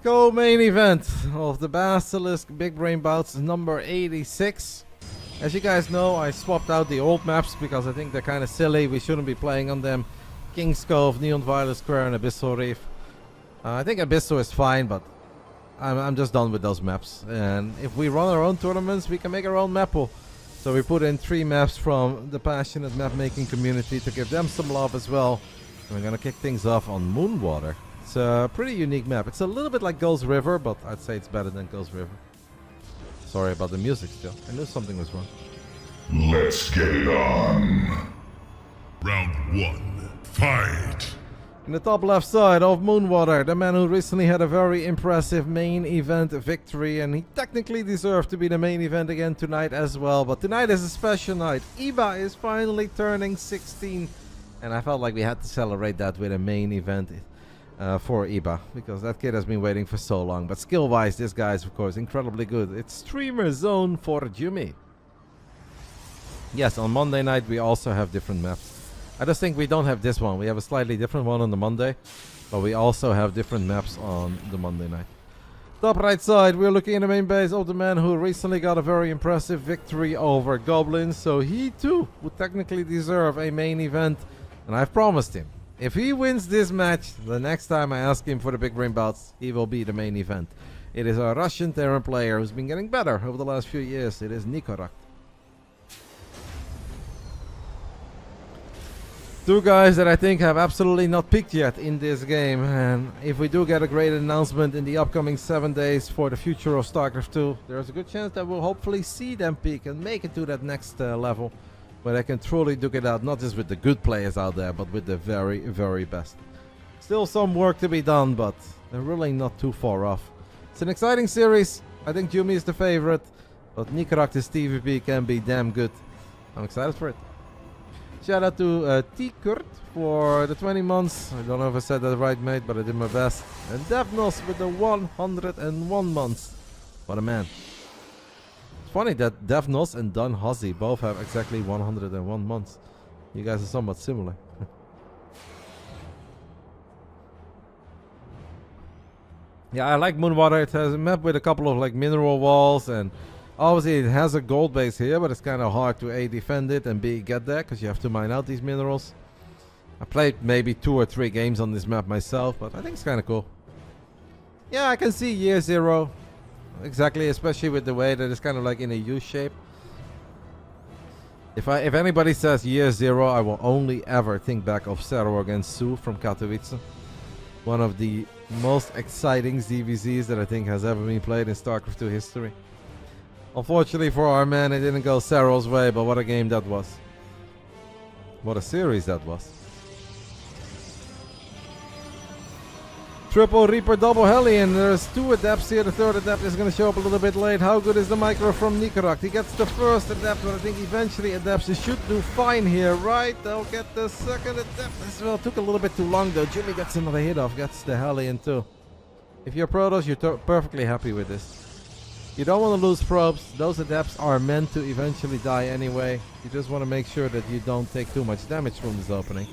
Co-main event of the Basilisk Big Brain Bouts number 86. As you guys know, I swapped out the old maps because I think they're kind of silly. We shouldn't be playing on them. King's Cove, Neon Violet Square, and Abyssal Reef. I think Abyssal is fine, but I'm just done with those maps. And if we run our own tournaments, we can make our own map pool. So we put in 3 maps from the passionate map making community to give them some love as well. And we're gonna kick things off on Moonwater. It's a pretty unique map. It's a little bit like Ghost River, but I'd say it's better than Ghost River. Sorry about the music still. I knew something was wrong. Let's get it on. Round 1. Fight! In the top left side of Moonwater, the man who recently had a very impressive main event victory, and he technically deserved to be the main event again tonight as well. But tonight is a special night. Iba is finally turning 16, and I felt like we had to celebrate that with a main event for Iba, because that kid has been waiting for so long. But skill-wise, this guy is of course incredibly good. It's streamer zone for Jumy. Yes, on Monday night we also have different maps. I just think we don't have this one. We have a slightly different one on the Monday, but we also have different maps on the Monday night. Top right side, we're looking at the main base of the man who recently got a very impressive victory over Goblins, so he too would technically deserve a main event, and I've promised him, if he wins this match, the next time I ask him for the Big Brain Bouts, he will be the main event. It is a Russian Terran player who's been getting better over the last few years. It is Nicoract. 2 guys that I think have absolutely not peaked yet in this game, and if we do get a great announcement in the upcoming 7 days for the future of Starcraft 2, there's a good chance that we'll hopefully see them peak and make it to that next level, where they can truly duke it out, not just with the good players out there, but with the very, very best. Still some work to be done, but they're really not too far off. It's an exciting series. I think Jumy is the favorite, but Nicoract's TVP can be damn good. I'm excited for it. Shout out to T-Kurt for the 20 months. I don't know if I said that right, mate, but I did my best. And Devnos with the 101 months. What a man. It's funny that Devnos and Don Hozzy both have exactly 101 months. You guys are somewhat similar. Yeah, I like Moonwater. It has a map with a couple of like mineral walls, and obviously it has a gold base here, but it's kind of hard to A, defend it, and B, get there, because you have to mine out these minerals. I played maybe 2 or 3 games on this map myself, but I think it's kind of cool. Yeah, I can see year 0. Exactly, especially with the way that it's kind of like in a U shape. If anybody says year 0, I will only ever think back of Cerro against Sue from Katowice. One of the most exciting ZVZs that I think has ever been played in StarCraft 2 history. Unfortunately for our man, it didn't go Cerro's way, but what a game that was. What a series that was. Triple Reaper, double Hellion. There's 2 adepts here. The 3rd adept is going to show up a little bit late. How good is the micro from Nicoract? He gets the 1st adept, but I think eventually adepts should do fine here, right? They'll get the 2nd adept as well. Took a little bit too long though. Jumy gets another hit off, gets the Hellion too. If you're Protoss, you're perfectly happy with this. You don't want to lose probes. Those adepts are meant to eventually die anyway. You just want to make sure that you don't take too much damage from this opening.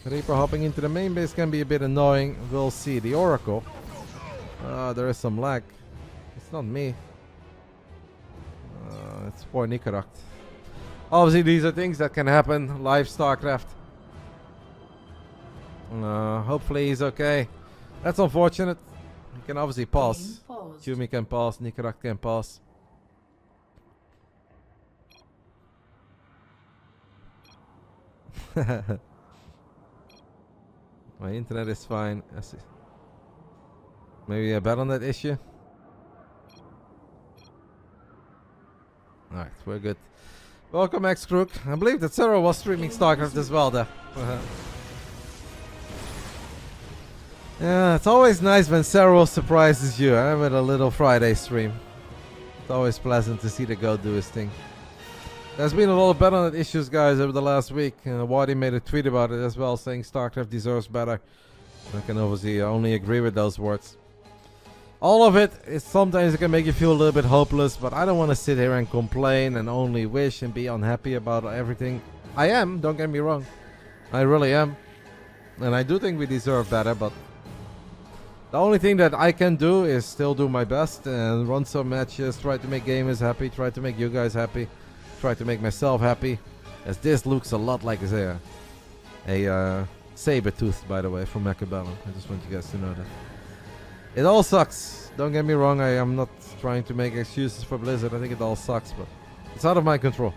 Reaper hopping into the main base can be a bit annoying. We'll see. The Oracle. There is some lag. It's not me. It's poor Nicoract. Obviously these are things that can happen live StarCraft. Hopefully he's okay. That's unfortunate. He can obviously pause. Jumy can pause, Nicoract can pause. My internet is fine. Maybe a bet on that issue. Alright, we're good. Welcome, X-Crook. I believe that Sarah was streaming StarCraft as well there. Yeah, it's always nice when Sarah surprises you with a little Friday stream. It's always pleasant to see the goat do his thing. There's been a lot of bet on it issues, guys, over the last week. Waddy made a tweet about it as well, saying StarCraft deserves better. I can obviously only agree with those words. All of it is sometimes it can make you feel a little bit hopeless, but I don't want to sit here and complain and only wish and be unhappy about everything. I am, don't get me wrong. I really am. And I do think we deserve better, but The only thing that I can do is still do my best and run some matches, try to make gamers happy, try to make you guys happy, try to make myself happy. As this looks a lot like a saber tooth, by the way, from Macabellum. I just want you guys to know that. It all sucks. Don't get me wrong, I am not trying to make excuses for Blizzard. I think it all sucks, but it's out of my control.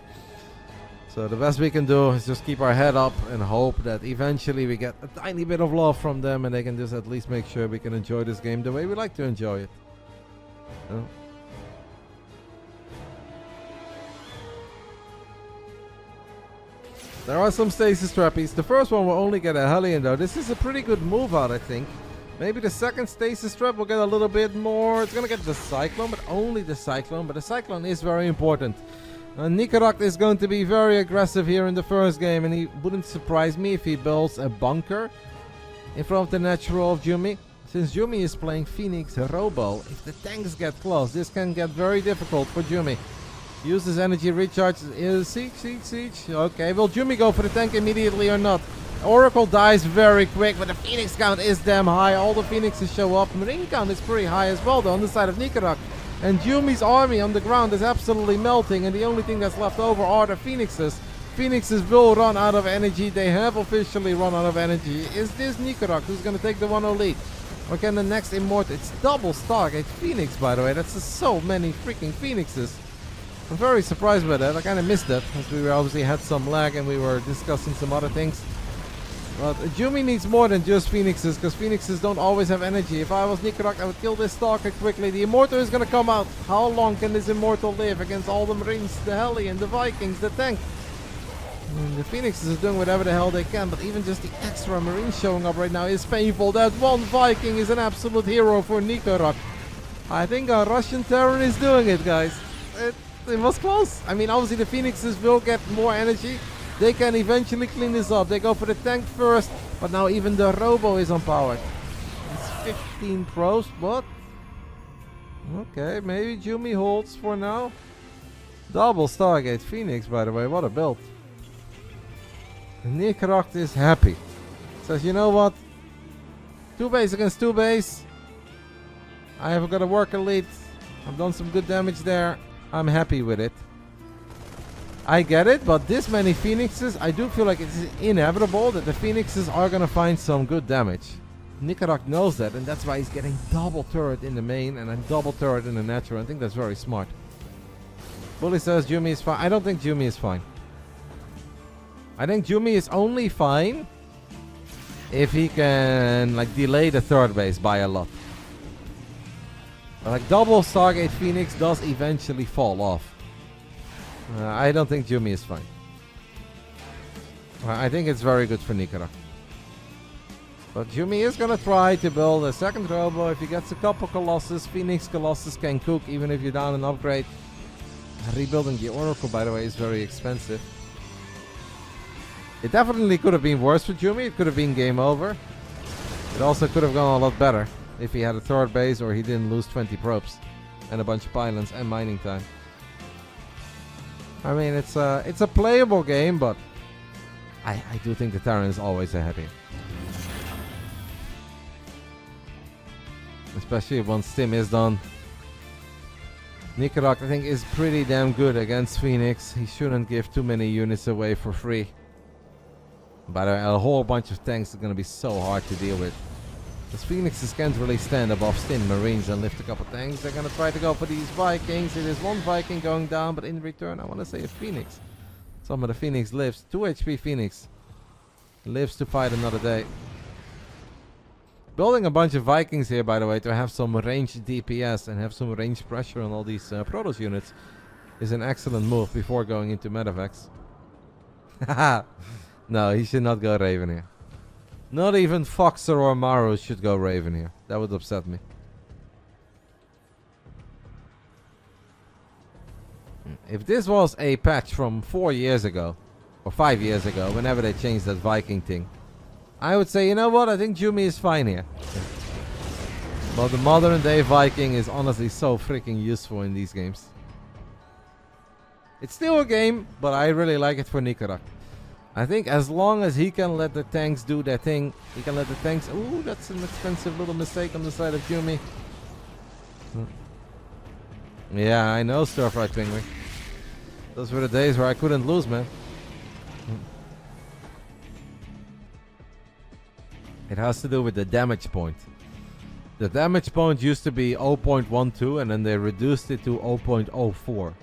So the best we can do is just keep our head up and hope that eventually we get a tiny bit of love from them and they can just at least make sure we can enjoy this game the way we like to enjoy it. You know? There are some stasis trappies. The first one will only get a Hellion though. This is a pretty good move out, I think. Maybe the second stasis trap will get a little bit more. It's gonna get the Cyclone, but only the Cyclone. But the Cyclone is very important. Nicoract is going to be very aggressive here in the first game, and he wouldn't surprise me if he builds a bunker in front of the natural of Jumy. Since Jumy is playing Phoenix Robo, if the tanks get close, this can get very difficult for Jumy. Uses energy recharge. Siege. Okay, will Jumy go for the tank immediately or not? Oracle dies very quick, but the Phoenix count is damn high. All the Phoenixes show up. Marine count is pretty high as well, though, on the side of Nicoract. And Jumy's army on the ground is absolutely melting, and the only thing that's left over are the Phoenixes. Phoenixes will run out of energy. They have officially run out of energy. Is this Nicoract who's going to take the 1-0 lead? Or can the next Immortal... It's double Stargate Phoenix, by the way. That's just so many freaking Phoenixes. I'm very surprised by that. I kind of missed that, because we obviously had some lag and we were discussing some other things. But Jumy needs more than just Phoenixes, because Phoenixes don't always have energy. If I was Nicoract, I would kill this Stalker quickly. The Immortal is going to come out. How long can this Immortal live against all the Marines, the Hellion, the Vikings, the tank? And the Phoenixes are doing whatever the hell they can, but even just the extra Marines showing up right now is painful. That one Viking is an absolute hero for Nicoract. I think our Russian Terran is doing it, guys. It was close. I mean, obviously the Phoenixes will get more energy. They can eventually clean this up. They go for the tank first, but now even the Robo is unpowered. It's 15 pros, but... Okay, maybe Jumy holds for now. Double Stargate Phoenix, by the way. What a build. Nicoract is happy. Says, you know what? 2 base against 2 base. I have got a worker lead. I've done some good damage there. I'm happy with it. I get it, but this many Phoenixes, I do feel like it's inevitable that the Phoenixes are going to find some good damage. Nicoract knows that, and that's why he's getting double turret in the main and a double turret in the natural. I think that's very smart. Bully says Jumy is fine. I don't think Jumy is fine. I think Jumy is only fine if he can like delay the third base by a lot. But, like double Stargate Phoenix does eventually fall off. I don't think Jumy is fine. I think it's very good for Nicoract. But Jumy is going to try to build a second Robo. If he gets a couple Colossus, Phoenix Colossus can cook even if you're down an upgrade. Rebuilding the Oracle, by the way, is very expensive. It definitely could have been worse for Jumy. It could have been game over. It also could have gone a lot better if he had a third base or he didn't lose 20 probes and a bunch of pylons and mining time. I mean, it's a playable game, but I do think the Terran is always ahead here. Especially once Stim is done. Nicoract, I think, is pretty damn good against Phoenix. He shouldn't give too many units away for free. But a whole bunch of tanks is going to be so hard to deal with. Because Phoenixes can't really stand above Stim Marines and lift a couple tanks. They're going to try to go for these Vikings. It is one Viking going down, but in return, I want to say a Phoenix. Some of the Phoenix lives. 2 HP Phoenix. Lives to fight another day. Building a bunch of Vikings here, by the way, to have some ranged DPS and have some range pressure on all these Protoss units is an excellent move before going into Medevacs. Haha. No, he should not go Raven here. Not even Foxer or Maru should go Raven here. That would upset me. If this was a patch from 4 years ago, or 5 years ago, whenever they changed that Viking thing, I would say, you know what, I think Jumy is fine here. But the modern day Viking is honestly so freaking useful in these games. It's still a game, but I really like it for Nicoract. I think as long as he can let the tanks do their thing, he can let the tanks... Ooh, that's an expensive little mistake on the side of Jumy. Yeah, I know, Stir-Fry Pingwing. Those were the days where I couldn't lose, man. It has to do with the damage point. The damage point used to be 0.12 and then they reduced it to 0.04.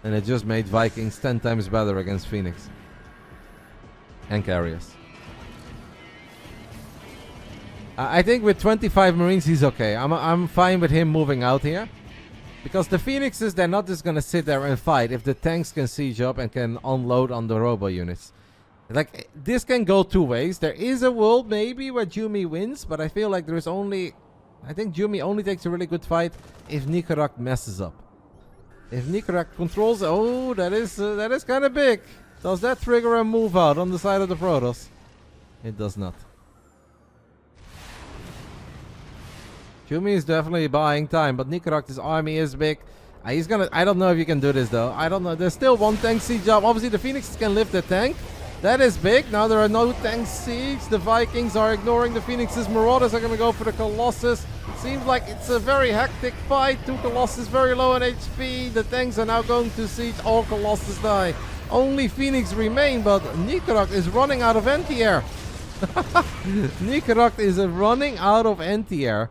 And it just made Vikings 10 times better against Phoenix. And carriers. I think with 25 Marines he's okay. I'm fine with him moving out here. Because the Phoenixes, they're not just gonna sit there and fight if the tanks can siege up and can unload on the robo units. Like, this can go two ways. There is a world maybe where Jumy wins, but I feel like there's only... I think Jumy only takes a really good fight if Nicoract messes up. If Nicoract controls... Oh, that is kind of big. Does that trigger a move out on the side of the Protoss? It does not. Jumy is definitely buying time, but Nicoract's army is big. He's gonna... I don't know if you can do this, though. I don't know. There's still one tank siege up. Obviously, the Phoenix can lift the tank. That is big. Now there are no tank siege. The Vikings are ignoring the Phoenixes. Marauders are gonna go for the Colossus. Seems like it's a very hectic fight. Two Colossus very low on HP. The tanks are now going to siege. All Colossus die. Only Phoenix remain, but Nicoract is running out of anti-air. Nicoract is running out of anti-air.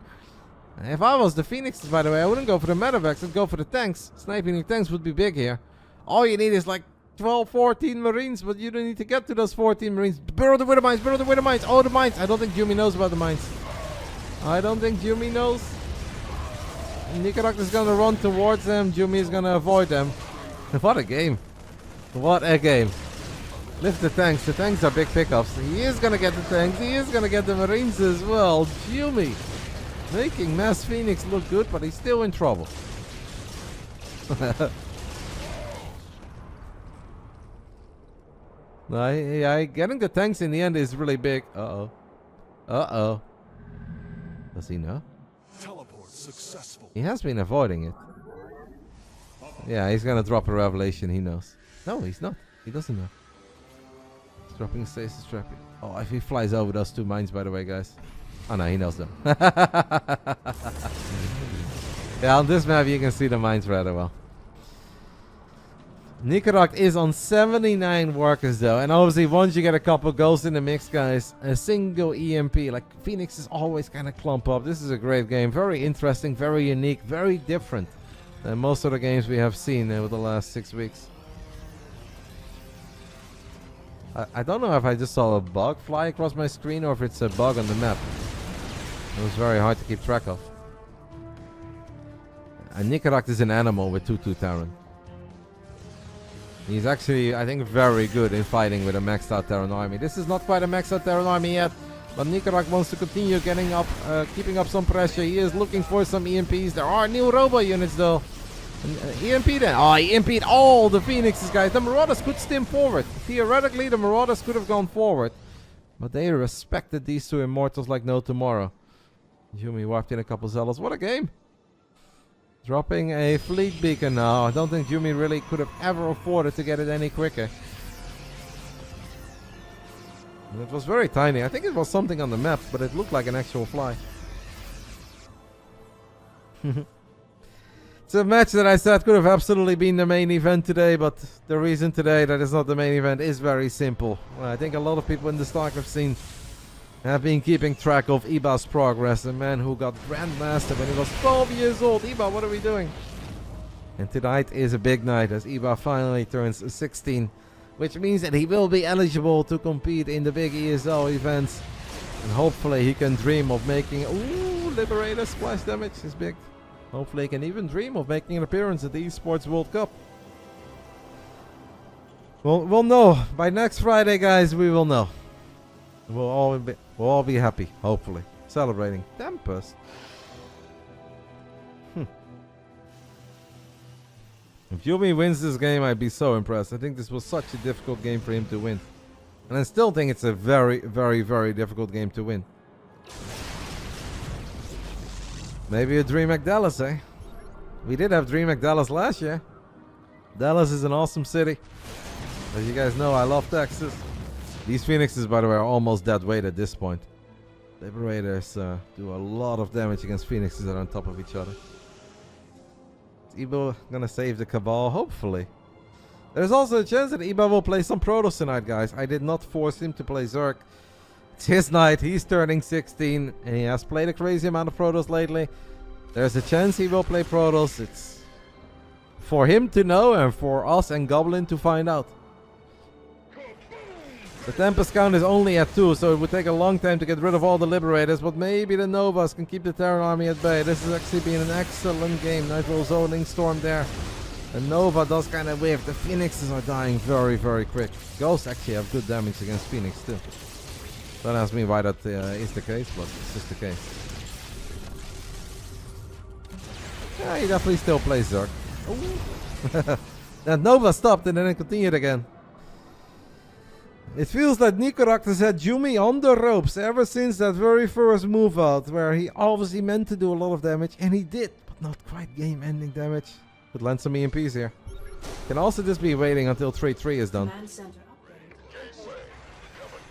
If I was the Phoenixes, by the way, I wouldn't go for the medevacs. I'd go for the tanks. Sniping the tanks would be big here. All you need is like 12, 14 Marines, but you don't need to get to those 14 Marines. Burrow the Wither Mines, burrow the Wither Mines. Oh, the mines. I don't think Jumy knows about the mines. I don't think Jumy knows. Nicoract is going to run towards them. Jumy is going to avoid them. What a game. What a game. Lift the tanks. The tanks are big pickups. He is going to get the tanks. He is going to get the Marines as well. Jumy making Mass Phoenix look good, but he's still in trouble. Getting the tanks in the end is really big. Uh-oh. Uh-oh. Does he know? Teleport successful. He has been avoiding it. Yeah, he's gonna drop a revelation, he knows. No, he's not. He doesn't know. He's dropping a stasis trap. Oh, if he flies over those two mines, by the way, guys. Oh no, he knows them. Yeah, on this map you can see the mines rather well. Nicoract is on 79 workers though, and obviously once you get a couple goals in the mix, guys, a single EMP, like Phoenix is always kind of clump up. This is a great game, very interesting, very unique, very different than most of the games we have seen over the last 6 weeks. I don't know if I just saw a bug fly across my screen or if it's a bug on the map. It was very hard to keep track of. And Nicoract is an animal with 2/2 Terran. He's actually, I think, very good in fighting with a maxed out Terran army. This is not quite a maxed out Terran army yet, but Nicoract wants to continue getting up, keeping up some pressure. He is looking for some EMPs. There are new robo units though. EMP then. Oh, he EMP'd all the Phoenixes, guys. The Marauders could stim forward. Theoretically, the Marauders could have gone forward. But they respected these two Immortals like no tomorrow. Jumy wiped in a couple Zealots. What a game. Dropping a fleet beacon now. I don't think Jumy really could have ever afforded to get it any quicker. And it was very tiny. I think it was something on the map, but it looked like an actual fly. It's a match that I said could have absolutely been the main event today, but the reason today that it's not the main event is very simple. Well, I think a lot of people in the Starcraft scene have been keeping track of Iba's progress, a man who got Grandmaster when he was 12 years old. Iba, what are we doing? And tonight is a big night as Iba finally turns 16, which means that he will be eligible to compete in the big ESL events. And hopefully he can dream of making... Ooh, Liberator splash damage is big. Hopefully he can even dream of making an appearance at the Esports World Cup. We'll know. By next Friday, guys, we will know. We'll all be happy, hopefully. Celebrating. Tempest. If Jumy wins this game, I'd be so impressed. I think this was such a difficult game for him to win. And I still think it's a very, very, very difficult game to win. Maybe a DreamHack Dallas, eh? We did have DreamHack Dallas last year. Dallas is an awesome city. As you guys know, I love Texas. These Phoenixes, by the way, are almost dead weight at this point. Liberators do a lot of damage against Phoenixes that are on top of each other. Is Ebo gonna save the Cabal? Hopefully. There's also a chance that Ebo will play some Protoss tonight, guys. I did not force him to play Zerg. It's his night. He's turning 16, and he has played a crazy amount of Protoss lately. There's a chance he will play Protoss. It's for him to know and for us and Goblin to find out. The Tempest count is only at 2, so it would take a long time to get rid of all the Liberators, but maybe the Novas can keep the Terran army at bay. This has actually been an excellent game. Nightfall zoning storm there. The Nova does kind of whiff. The Phoenixes are dying very, very quick. Ghosts actually have good damage against Phoenix too. Don't ask me why that is the case, but it's just the case. Yeah, he definitely still plays Zerg. That Nova stopped and then it continued again. It feels like Nicoract has had Jumy on the ropes ever since that very first move out, where he obviously meant to do a lot of damage, and he did, but not quite game-ending damage. Could land some EMPs here. Can also just be waiting until 3-3 is done.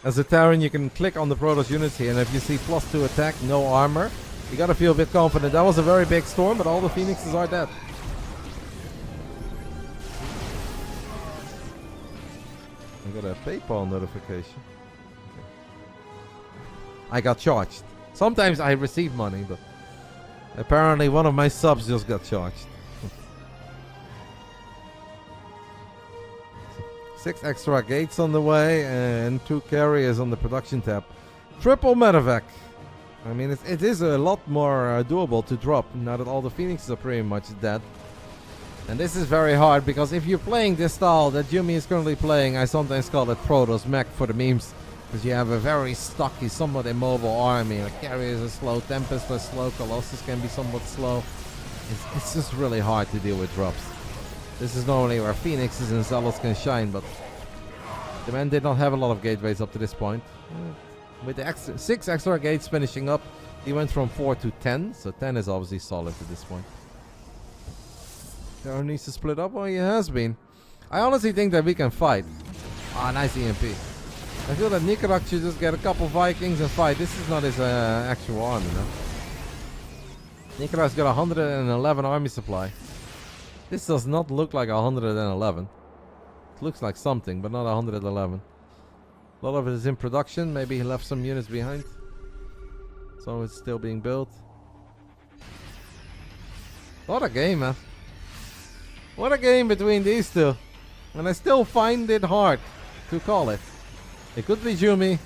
As a Terran, you can click on the Protoss units here, and if you see +2 attack, no armor, you gotta feel a bit confident. That was a very big storm, but all the Phoenixes are dead. I got a PayPal notification. Okay. I got charged. Sometimes I receive money, but apparently one of my subs just got charged. 6 extra gates on the way and 2 carriers on the production tab. Triple medevac. I mean, it is a lot more doable to drop now that all the Phoenixes are pretty much dead. And this is very hard because if you're playing this style that Jumy is currently playing, I sometimes call it Protoss mech for the memes. Because you have a very stocky, somewhat immobile army. Like carriers are slow, Tempest are slow, Colossus can be somewhat slow. It's just really hard to deal with drops. This is normally where Phoenixes and Zealots can shine, but the man did not have a lot of gateways up to this point. With the 6 extra gates finishing up, he went from 4 to 10, so 10 is obviously solid at this point. Terran needs to split up. Well, he has been. I honestly think that we can fight. Ah, nice EMP. I feel that Nicoract should just get a couple Vikings and fight. This is not his actual army, no? Nicoract's got 111 army supply. This does not look like 111. It looks like something, but not 111. A lot of it is in production. Maybe he left some units behind. So it's still being built. What a game, man. What a game between these two. And I still find it hard to call it. It could be Jumy.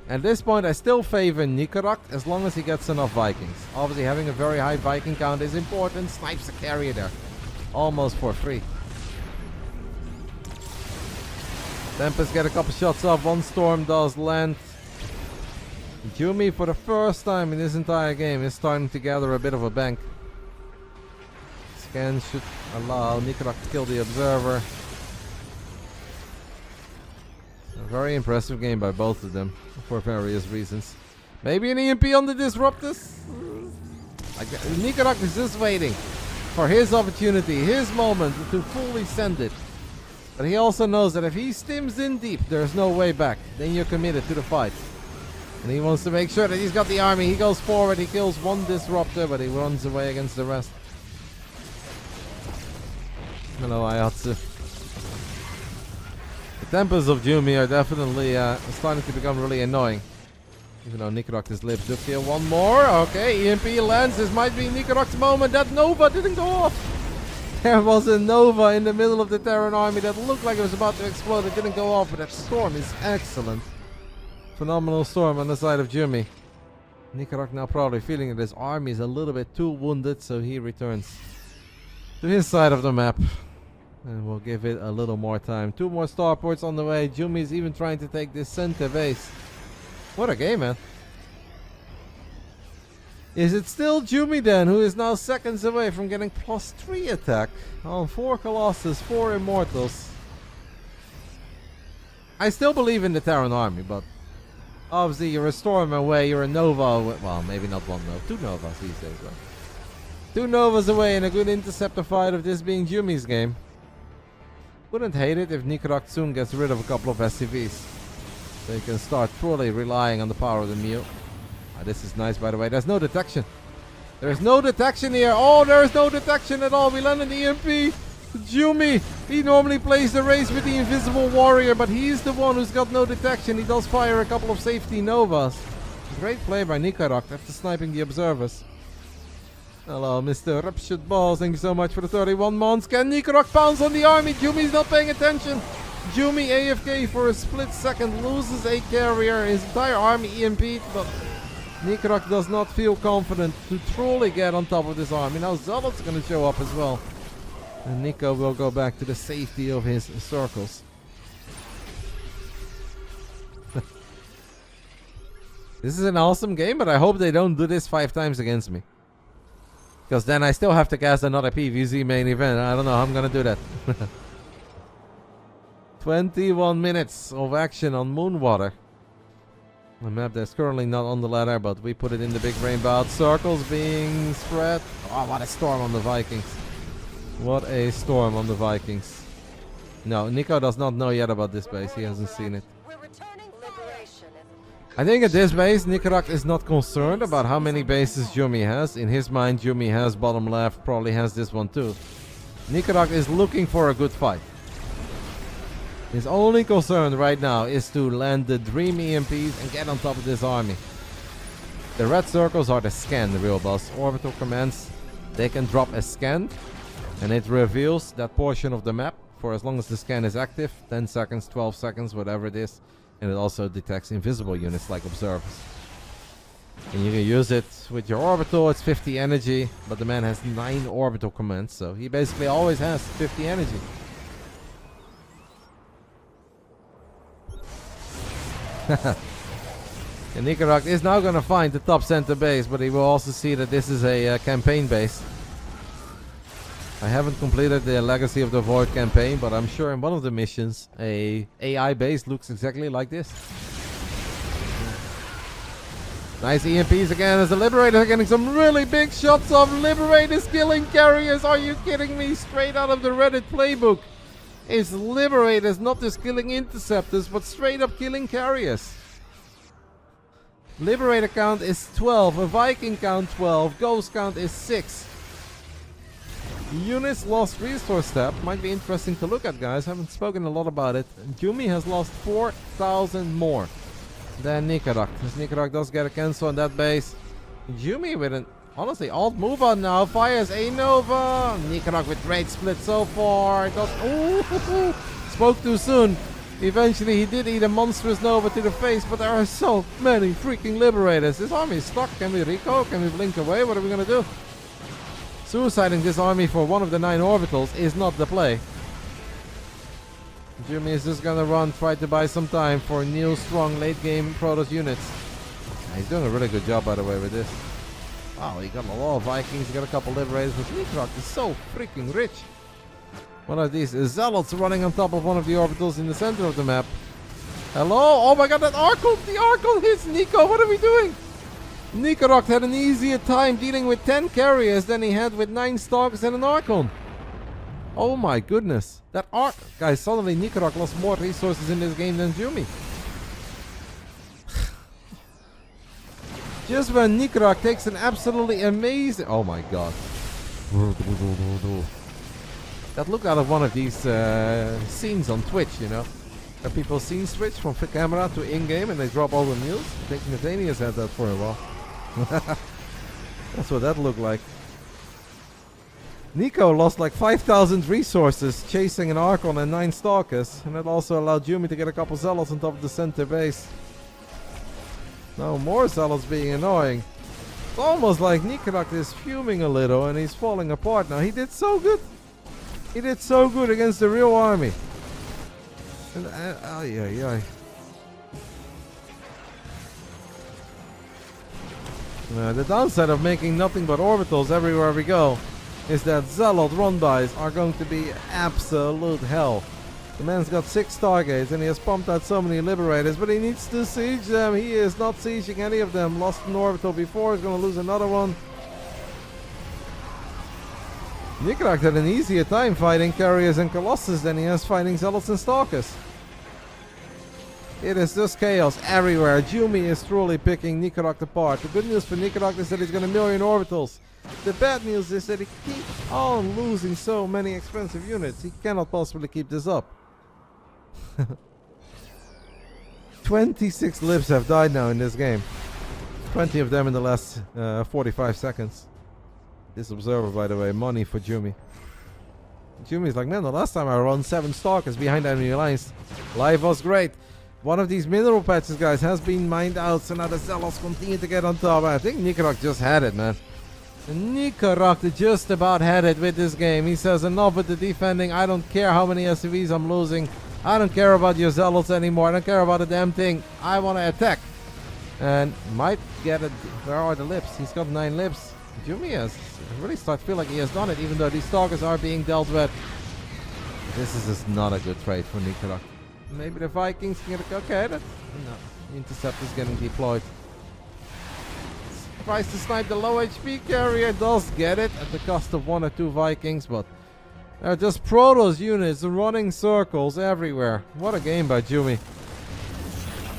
At this point, I still favor Nicoract as long as he gets enough Vikings. Obviously, having a very high Viking count is important. Snipes a carrier there. Almost for free. Tempest get a couple shots off. One storm does land. Jumy, for the first time in this entire game, is starting to gather a bit of a bank. Scan should allow Nicoract to kill the observer. A very impressive game by both of them for various reasons. Maybe an EMP on the Disruptors? Like, Nicoract is just waiting for his opportunity, his moment to fully send it. But he also knows that if he stims in deep, there's no way back. Then you're committed to the fight. And he wants to make sure that he's got the army. He goes forward, he kills one Disruptor, but he runs away against the rest. Hello, Ayatsu. The tempers of Jumy are definitely starting to become really annoying. Even though Nicoract is lived up here. One more. Okay, EMP lands. This might be Nicoract's moment. That Nova didn't go off. There was a Nova in the middle of the Terran army that looked like it was about to explode. It didn't go off, but that storm is excellent. Phenomenal storm on the side of Jumy. Nicoract now probably feeling that his army is a little bit too wounded, so he returns to his side of the map. And we'll give it a little more time. 2 more starports on the way. Jumy is even trying to take this center base. What a game, man. Is it still Jumy then, who is now seconds away from getting +3 attack on 4 Colossus, 4 Immortals? I still believe in the Terran army, but obviously you're a Storm away, you're a Nova away. Well, maybe not one Nova, 2 Novas these days, right? 2 Novas away and a good interceptor fight of this being Jumy's game. Wouldn't hate it if Nicoract soon gets rid of a couple of SCVs. They can start truly relying on the power of the Mew. This is nice, by the way. There's no detection. There's no detection here. Oh, there's no detection at all. We landed the EMP. Jumy. He normally plays the race with the invisible warrior, but he's the one who's got no detection. He does fire a couple of safety novas. Great play by Nicoract after sniping the observers. Hello, Mr. Ruptured Balls. Thank you so much for the 31 months. Can Nicoract pounce on the army? Jumy's not paying attention. Jumy AFK for a split second, loses a carrier. His entire army EMP'd, but Nicoract does not feel confident to truly get on top of this army. Now Zealot's going to show up as well. And Nico will go back to the safety of his circles. This is an awesome game, but I hope they don't do this 5 times against me. Because then I still have to cast another PvZ main event. I don't know how I'm going to do that. 21 minutes of action on Moonwater. A map that's currently not on the ladder, but we put it in the Big Brain Bout. Circles being spread. Oh, what a storm on the Vikings. What a storm on the Vikings. No, Nico does not know yet about this base. He hasn't seen it. I think at this base, Nicoract is not concerned about how many bases Jumy has. In his mind, Jumy has bottom left, probably has this one too. Nicoract is looking for a good fight. His only concern right now is to land the Dream EMPs and get on top of this army. The red circles are the scan, the real boss. Orbital commands, they can drop a scan and it reveals that portion of the map for as long as the scan is active, 10 seconds, 12 seconds, whatever it is. And it also detects invisible units like observers. And you can use it with your orbital, it's 50 energy, but the man has 9 orbital commands, so he basically always has 50 energy. And Nicoract is now going to find the top center base, but he will also see that this is a campaign base. I haven't completed the Legacy of the Void campaign, but I'm sure in one of the missions a AI base looks exactly like this. Nice EMPs again as the Liberators are getting some really big shots of Liberators killing carriers. Are you kidding me? Straight out of the Reddit playbook. It's Liberators not just killing interceptors, but straight up killing carriers. Liberator count is 12, a Viking count 12, Ghost count is 6. Units lost resource step. Might be interesting to look at, guys. Haven't spoken a lot about it. Jumy has lost 4,000 more than Nicoract. As Nicoract does get a cancel on that base. Jumy with an honestly alt move on now. Fires a Nova. Nicoract with great split so far. Ooh, spoke too soon. Eventually he did eat a monstrous Nova to the face, but there are so many freaking Liberators. This army is stuck. Can we Rico? Can we blink away? What are we gonna do? Suiciding this army for one of the 9 orbitals is not the play. Jumy is just gonna run, try to buy some time for new, strong late game Protoss units. He's doing a really good job, by the way, with this. Wow, he got a lot of Vikings, he got a couple Liberators, but Nicoract is so freaking rich. One of these is Zealots running on top of one of the orbitals in the center of the map. Hello? Oh my god, that Archon! The Archon hits Nico! What are we doing? Nicoract had an easier time dealing with 10 carriers than he had with 9 Stalkers and an Archon. Oh my goodness. That guys, suddenly Nicoract lost more resources in this game than Jumy. Just when Nicoract takes an absolutely amazing... Oh my god. That looked out of one of these scenes on Twitch, you know. Where people scene switch from camera to in-game and they drop all the meals. I think Nathaniel's had that for a while. That's what that looked like. Nico lost like 5,000 resources chasing an Archon and 9 Stalkers. And that also allowed Jumy to get a couple Zealots on top of the center base. Now more Zealots being annoying. It's almost like Nicoract is fuming a little and he's falling apart now. He did so good. He did so good against the real army. And, the downside of making nothing but orbitals everywhere we go is that Zealot run-bys are going to be absolute hell. The man's got 6 Stargates and he has pumped out so many Liberators, but he needs to siege them. He is not sieging any of them. Lost an orbital before, he's going to lose another one. Nicoract had an easier time fighting carriers and Colossus than he has fighting Zealots and Stalkers. It is just chaos everywhere. Jumy is truly picking Nicoract apart. The good news for Nicoract is that he's got a million orbitals. The bad news is that he keeps on losing so many expensive units. He cannot possibly keep this up. 26 libs have died now in this game. 20 of them in the last 45 seconds. This observer, by the way, money for Jumy. Jumy's like, man, the last time I run 7 Stalkers behind enemy lines. Life was great. One of these mineral patches, guys, has been mined out, so now the Zealots continue to get on top. I think Nicoract just had it, man. Nicoract just about had it with this game. He says, enough with the defending. I don't care how many SCVs I'm losing. I don't care about your Zealots anymore. I don't care about a damn thing. I want to attack. And might get it. Where are the lips? He's got 9 lips. Jumy has really started to feel like he has done it, even though these Stalkers are being dealt with. This is just not a good trade for Nicoract. Maybe the Vikings can get a... Okay, that's... No. Intercept is getting deployed. Tries to snipe the low HP carrier. Does get it at the cost of 1 or 2 Vikings, but... There are just Protoss units running circles everywhere. What a game by Jumy.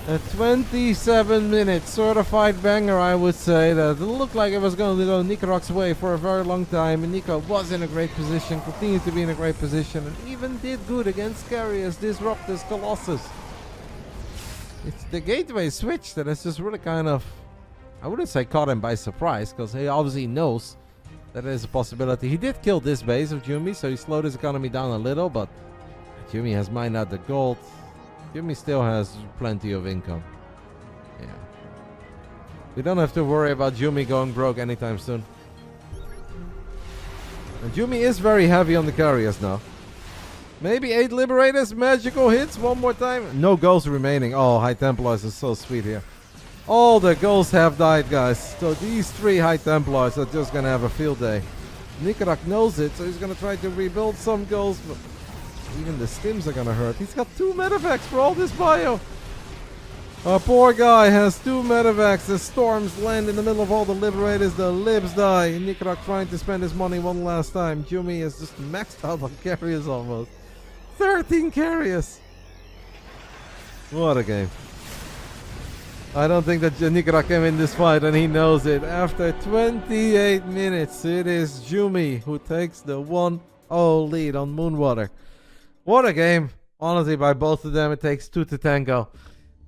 A 27 minutes certified banger, I would say. That looked like it was going to go Nicoract's way for a very long time. And Nico was in a great position, continued to be in a great position, and even did good against carriers, Disruptors, Colossus. It's the gateway switch that has just really kind of, I wouldn't say caught him by surprise, because he obviously knows that there's a possibility. He did kill this base of Jumy, so he slowed his economy down a little, but Jumy has mined out the gold. Jumy still has plenty of income. Yeah. We don't have to worry about Jumy going broke anytime soon. And Jumy is very heavy on the carriers now. Maybe 8 Liberators, magical hits one more time. No ghosts remaining. Oh, High Templars is so sweet here. All the ghosts have died, guys. So these 3 High Templars are just gonna have a field day. Nicoract knows it, so he's gonna try to rebuild some ghosts, but even the stims are gonna hurt. He's got 2 medevacs for all this bio. Our poor guy has 2 medevacs. The storms land in the middle of all the Liberators. The libs die. Nicoract trying to spend his money one last time. Jumy is just maxed out on carriers almost. 13 carriers. What a game. I don't think that Nicoract can win this fight, and he knows it. After 28 minutes, it is Jumy who takes the 1-0 lead on Moonwater. What a game. Honestly, by both of them, it takes 2 to tango.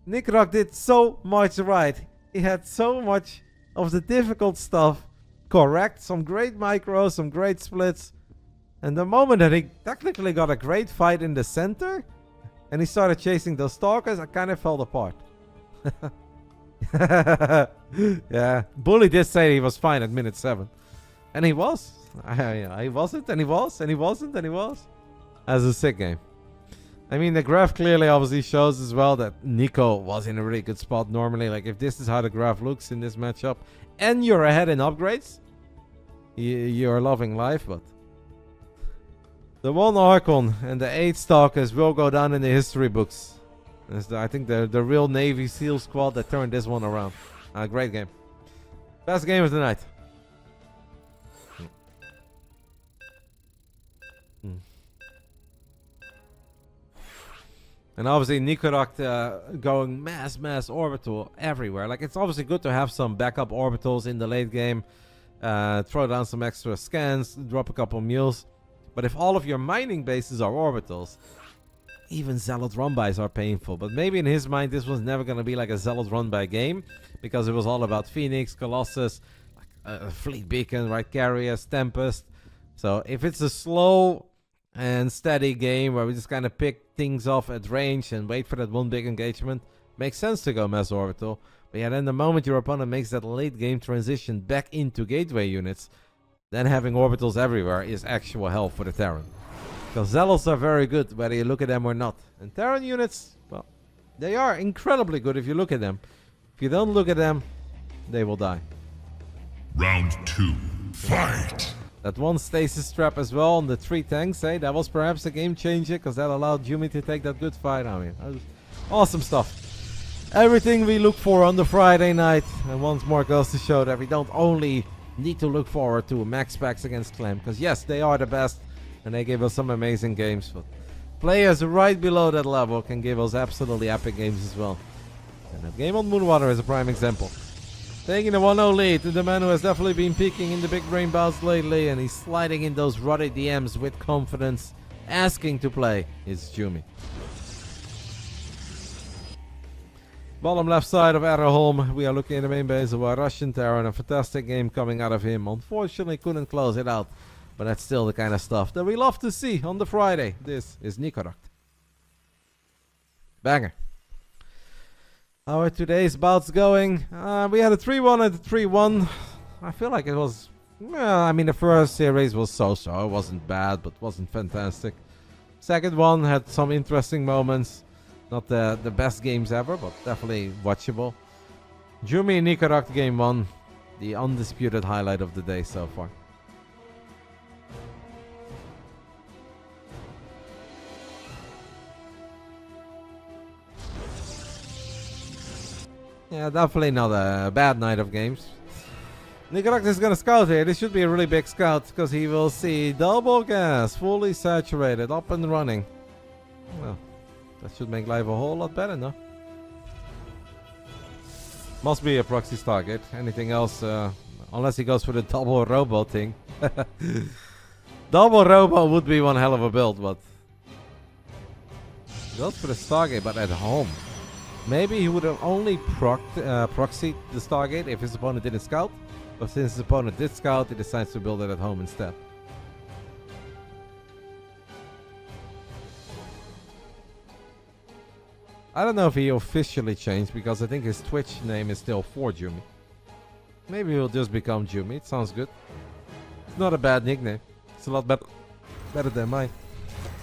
Nicoract did so much right. He had so much of the difficult stuff correct. Some great micros, some great splits. And the moment that he technically got a great fight in the center, and he started chasing those Stalkers, I kind of fell apart. Yeah, Bully did say he was fine at minute 7. And he was. He wasn't, and he was, and he wasn't, and he was. As a sick game. I mean, the graph clearly obviously shows as well that Nico was in a really good spot normally. Like, if this is how the graph looks in this matchup, and you're ahead in upgrades, you're loving life, but... The 1 Archon and the 8 Stalkers will go down in the history books. I think the real Navy SEAL squad that turned this one around. Great game. Best game of the night. And obviously Nicoract going mass orbital everywhere. Like, it's obviously good to have some backup orbitals in the late game. Throw down some extra scans, drop a couple mules. But if all of your mining bases are orbitals, even Zealot run-bys are painful. But maybe in his mind this was never going to be like a Zealot run-by game, because it was all about Phoenix, Colossus, Fleet Beacon, right, Carriers, Tempest. So if it's a slow and steady game where we just kind of pick things off at range and wait for that one big engagement, makes sense to go mass orbital. But yeah, then the moment your opponent makes that late game transition back into gateway units, then having orbitals everywhere is actual hell for the Terran. Because Zealots are very good whether you look at them or not. And Terran units, well, they are incredibly good if you look at them. If you don't look at them, they will die. Round 2, fight! That one stasis trap as well on the 3 tanks, that was perhaps a game changer, because that allowed Jumy to take that good fight. I mean, awesome stuff. Everything we look for on the Friday night. And once more goes to show that we don't only need to look forward to max packs against Clem, because yes, they are the best and they give us some amazing games, but Players right below that level can give us absolutely epic games as well. And that game on Moonwater is a prime example. Taking the 1-0 lead to the man who has definitely been peaking in the big brain bouts lately, and he's sliding in those RotterdaMs with confidence, asking to play, is Jumy. Bottom left side of Errolholm, we are looking at the main base of our Russian Terran. A fantastic game coming out of him. Unfortunately couldn't close it out, but that's still the kind of stuff that we love to see on the Friday. This is Nicoract. Banger. How are today's bouts going? We had a 3-1 and a 3-1. I feel like it was... Well, I mean, the first series was so-so. It wasn't bad, but wasn't fantastic. Second one had some interesting moments. Not the best games ever, but definitely watchable. Jumy and Nicoract game 1. The undisputed highlight of the day so far. Yeah, definitely not a bad night of games. Nicoract is going to scout here. This should be a really big scout, because he will see double gas, fully saturated, up and running. Well, that should make life a whole lot better, no? Must be a proxy target. Anything else, unless he goes for the double robo thing. Double robo would be one hell of a build, but... He goes for the Stargate, but at home. Maybe he would have only proxied the Stargate if his opponent didn't scout. But since his opponent did scout, he decides to build it at home instead. I don't know if he officially changed, because I think his Twitch name is still for Jumy. Maybe he'll just become Jumy. It sounds good. It's not a bad nickname. It's a lot better than mine.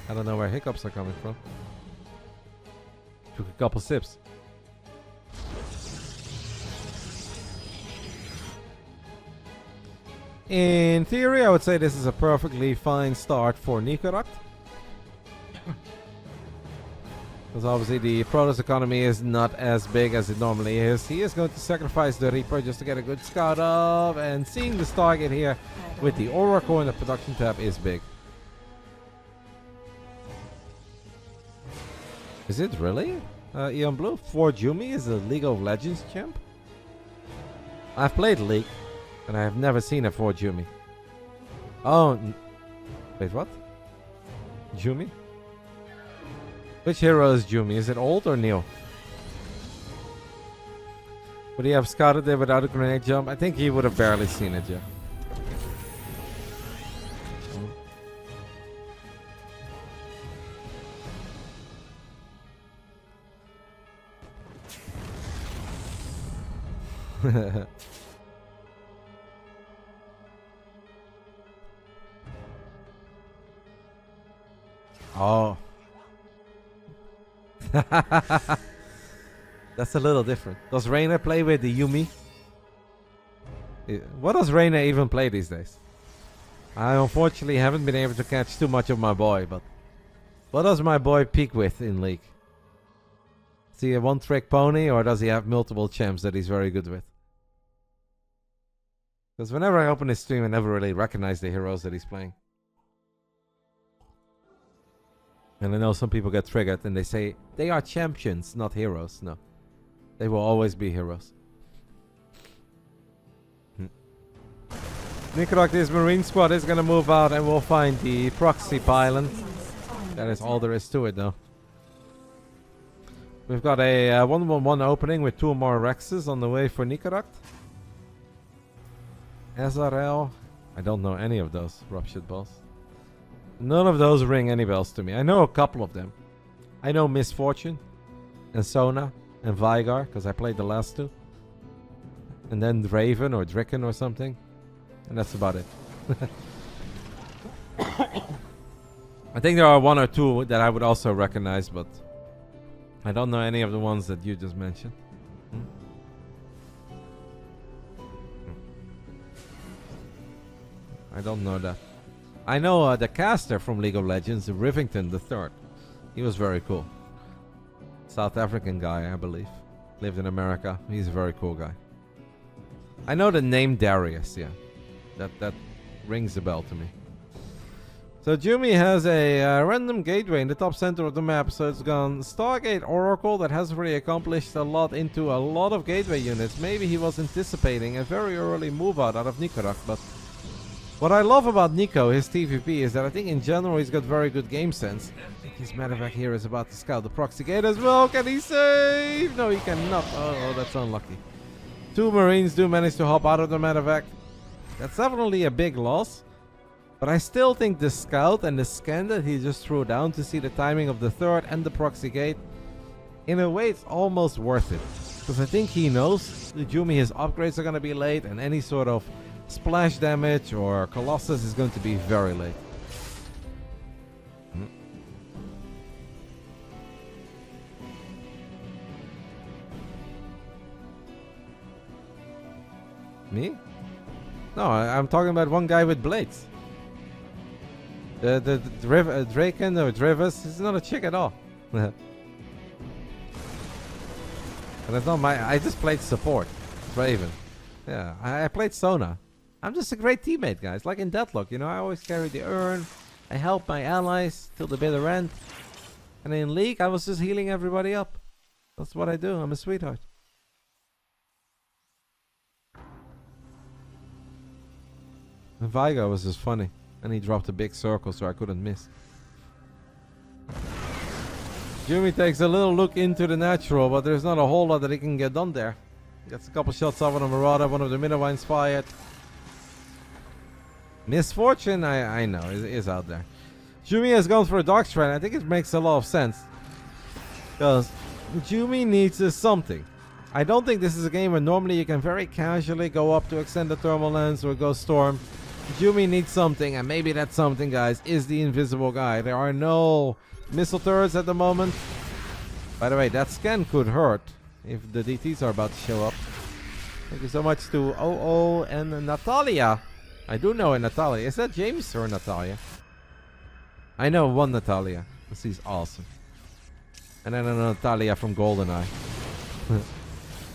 I don't know where hiccups are coming from. Took a couple sips. In theory, I would say this is a perfectly fine start for Nicoract. Because obviously the Protoss economy is not as big as it normally is. He is going to sacrifice the Reaper just to get a good scout of. And seeing the Stargate here with the Oracle in the production tab is big. Is it really? Eon Blue? 4 Jumy is a League of Legends champ? I've played League, and I have never seen a 4 Jumy. Oh, wait, what? Jumy? Which hero is Jumy? Is it old or new? Would he have scouted there without a grenade jump? I think he would have barely seen it, yeah. Oh. That's a little different. Does Reina play with the Jumy? What does Reina even play these days? I unfortunately haven't been able to catch too much of my boy, but what does my boy peak with in League? Is he a one-trick pony, or does he have multiple champs that he's very good with? Because whenever I open his stream, I never really recognize the heroes that he's playing. And I know some people get triggered and they say, they are champions, not heroes. No. They will always be heroes. Nicoract, this Marine squad is going to move out and we'll find the proxy pylon. That is all there is to it, though. We've got a 1-1-1 opening with 2 more Rexes on the way for Nicoract. SRL. I don't know any of those Ruptured Balls. None of those ring any bells to me. I know a couple of them. I know Misfortune and Sona and Vigar, because I played the last 2. And then Draven or Dricken or something. And that's about it. I think there are 1 or 2 that I would also recognize, but I don't know any of the ones that you just mentioned. I don't know that. I know the caster from League of Legends, Rivington III. He was very cool. South African guy, I believe. Lived in America. He's a very cool guy. I know the name Darius, yeah. That rings a bell to me. So Jumy has a random gateway in the top center of the map, so it's gone Stargate Oracle that has really accomplished a lot into a lot of gateway units. Maybe he was anticipating a very early move out of Nicoract, but what I love about Nico, his TVP, is that I think in general he's got very good game sense. I think his medevac here is about to scout the proxy gate as well. Can he save? No, he cannot. Oh, that's unlucky. 2 Marines do manage to hop out of the medevac. That's definitely a big loss. But I still think the scout and the scan that he just threw down to see the timing of the 3rd and the proxy gate, in a way it's almost worth it. Because I think he knows the Jumy, his upgrades are going to be late, and any sort of splash damage or Colossus is going to be very late. Me? No, I'm talking about one guy with blades. The Draken or Drivis is not a chick at all. And it's not my. I just played support, Raven. Yeah, I played Sona. I'm just a great teammate, guys. Like in Deadlock, you know, I always carry the urn. I help my allies till the bitter end. And in League, I was just healing everybody up. That's what I do. I'm a sweetheart. And Vigo was just funny. And he dropped a big circle so I couldn't miss. Jumy takes a little look into the natural, but there's not a whole lot that he can get done there. Gets a couple shots off on a Marauder, one of the Midowines fired. Misfortune, I know, is out there. Jumy has gone for a Dark Strand. I think it makes a lot of sense. Because Jumy needs something. I don't think this is a game where normally you can very casually go up to extend the thermal lens or go storm. Jumy needs something, and maybe that something, guys, is the invisible guy. There are no missile turrets at the moment. By the way, that scan could hurt if the DTs are about to show up. Thank you so much to OO and Natalia. I do know a Natalia. Is that James or Natalia? I know one Natalia. She's awesome. And then a Natalia from GoldenEye.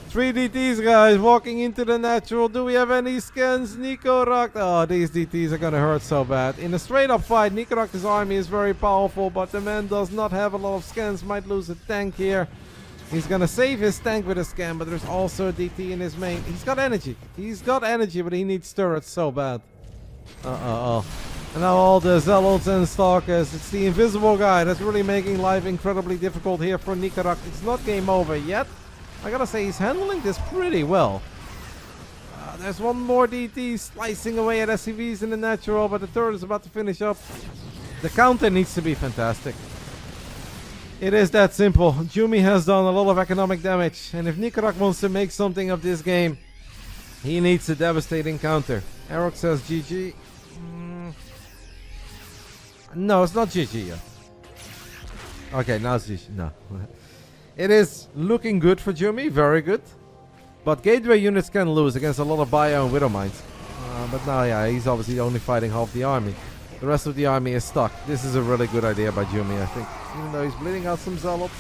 3 DTs, guys, walking into the natural. Do we have any scans? Nicoract. Oh, these DTs are gonna hurt so bad. In a straight up fight, Nicoract's army is very powerful, but the man does not have a lot of scans. Might lose a tank here. He's gonna save his tank with a scan, but there's also a DT in his main. He's got energy. He's got energy, but he needs turrets so bad. And now all the Zealots and Stalkers. It's the invisible guy that's really making life incredibly difficult here for Nicoract. It's not game over yet. I gotta say, he's handling this pretty well. There's one more DT slicing away at SCVs in the natural, but the turret is about to finish up. The counter needs to be fantastic. It is that simple. Jumy has done a lot of economic damage, and if Nicoract wants to make something of this game, he needs a devastating counter. Eric says GG. No, it's not GG yet. Okay, now it's GG. No. It is looking good for Jumy, very good. But gateway units can lose against a lot of Bio and Widow Mines. But now, yeah, he's obviously only fighting half the army. The rest of the army is stuck. This is a really good idea by Jumy, I think. Even though he's bleeding out some Zealots.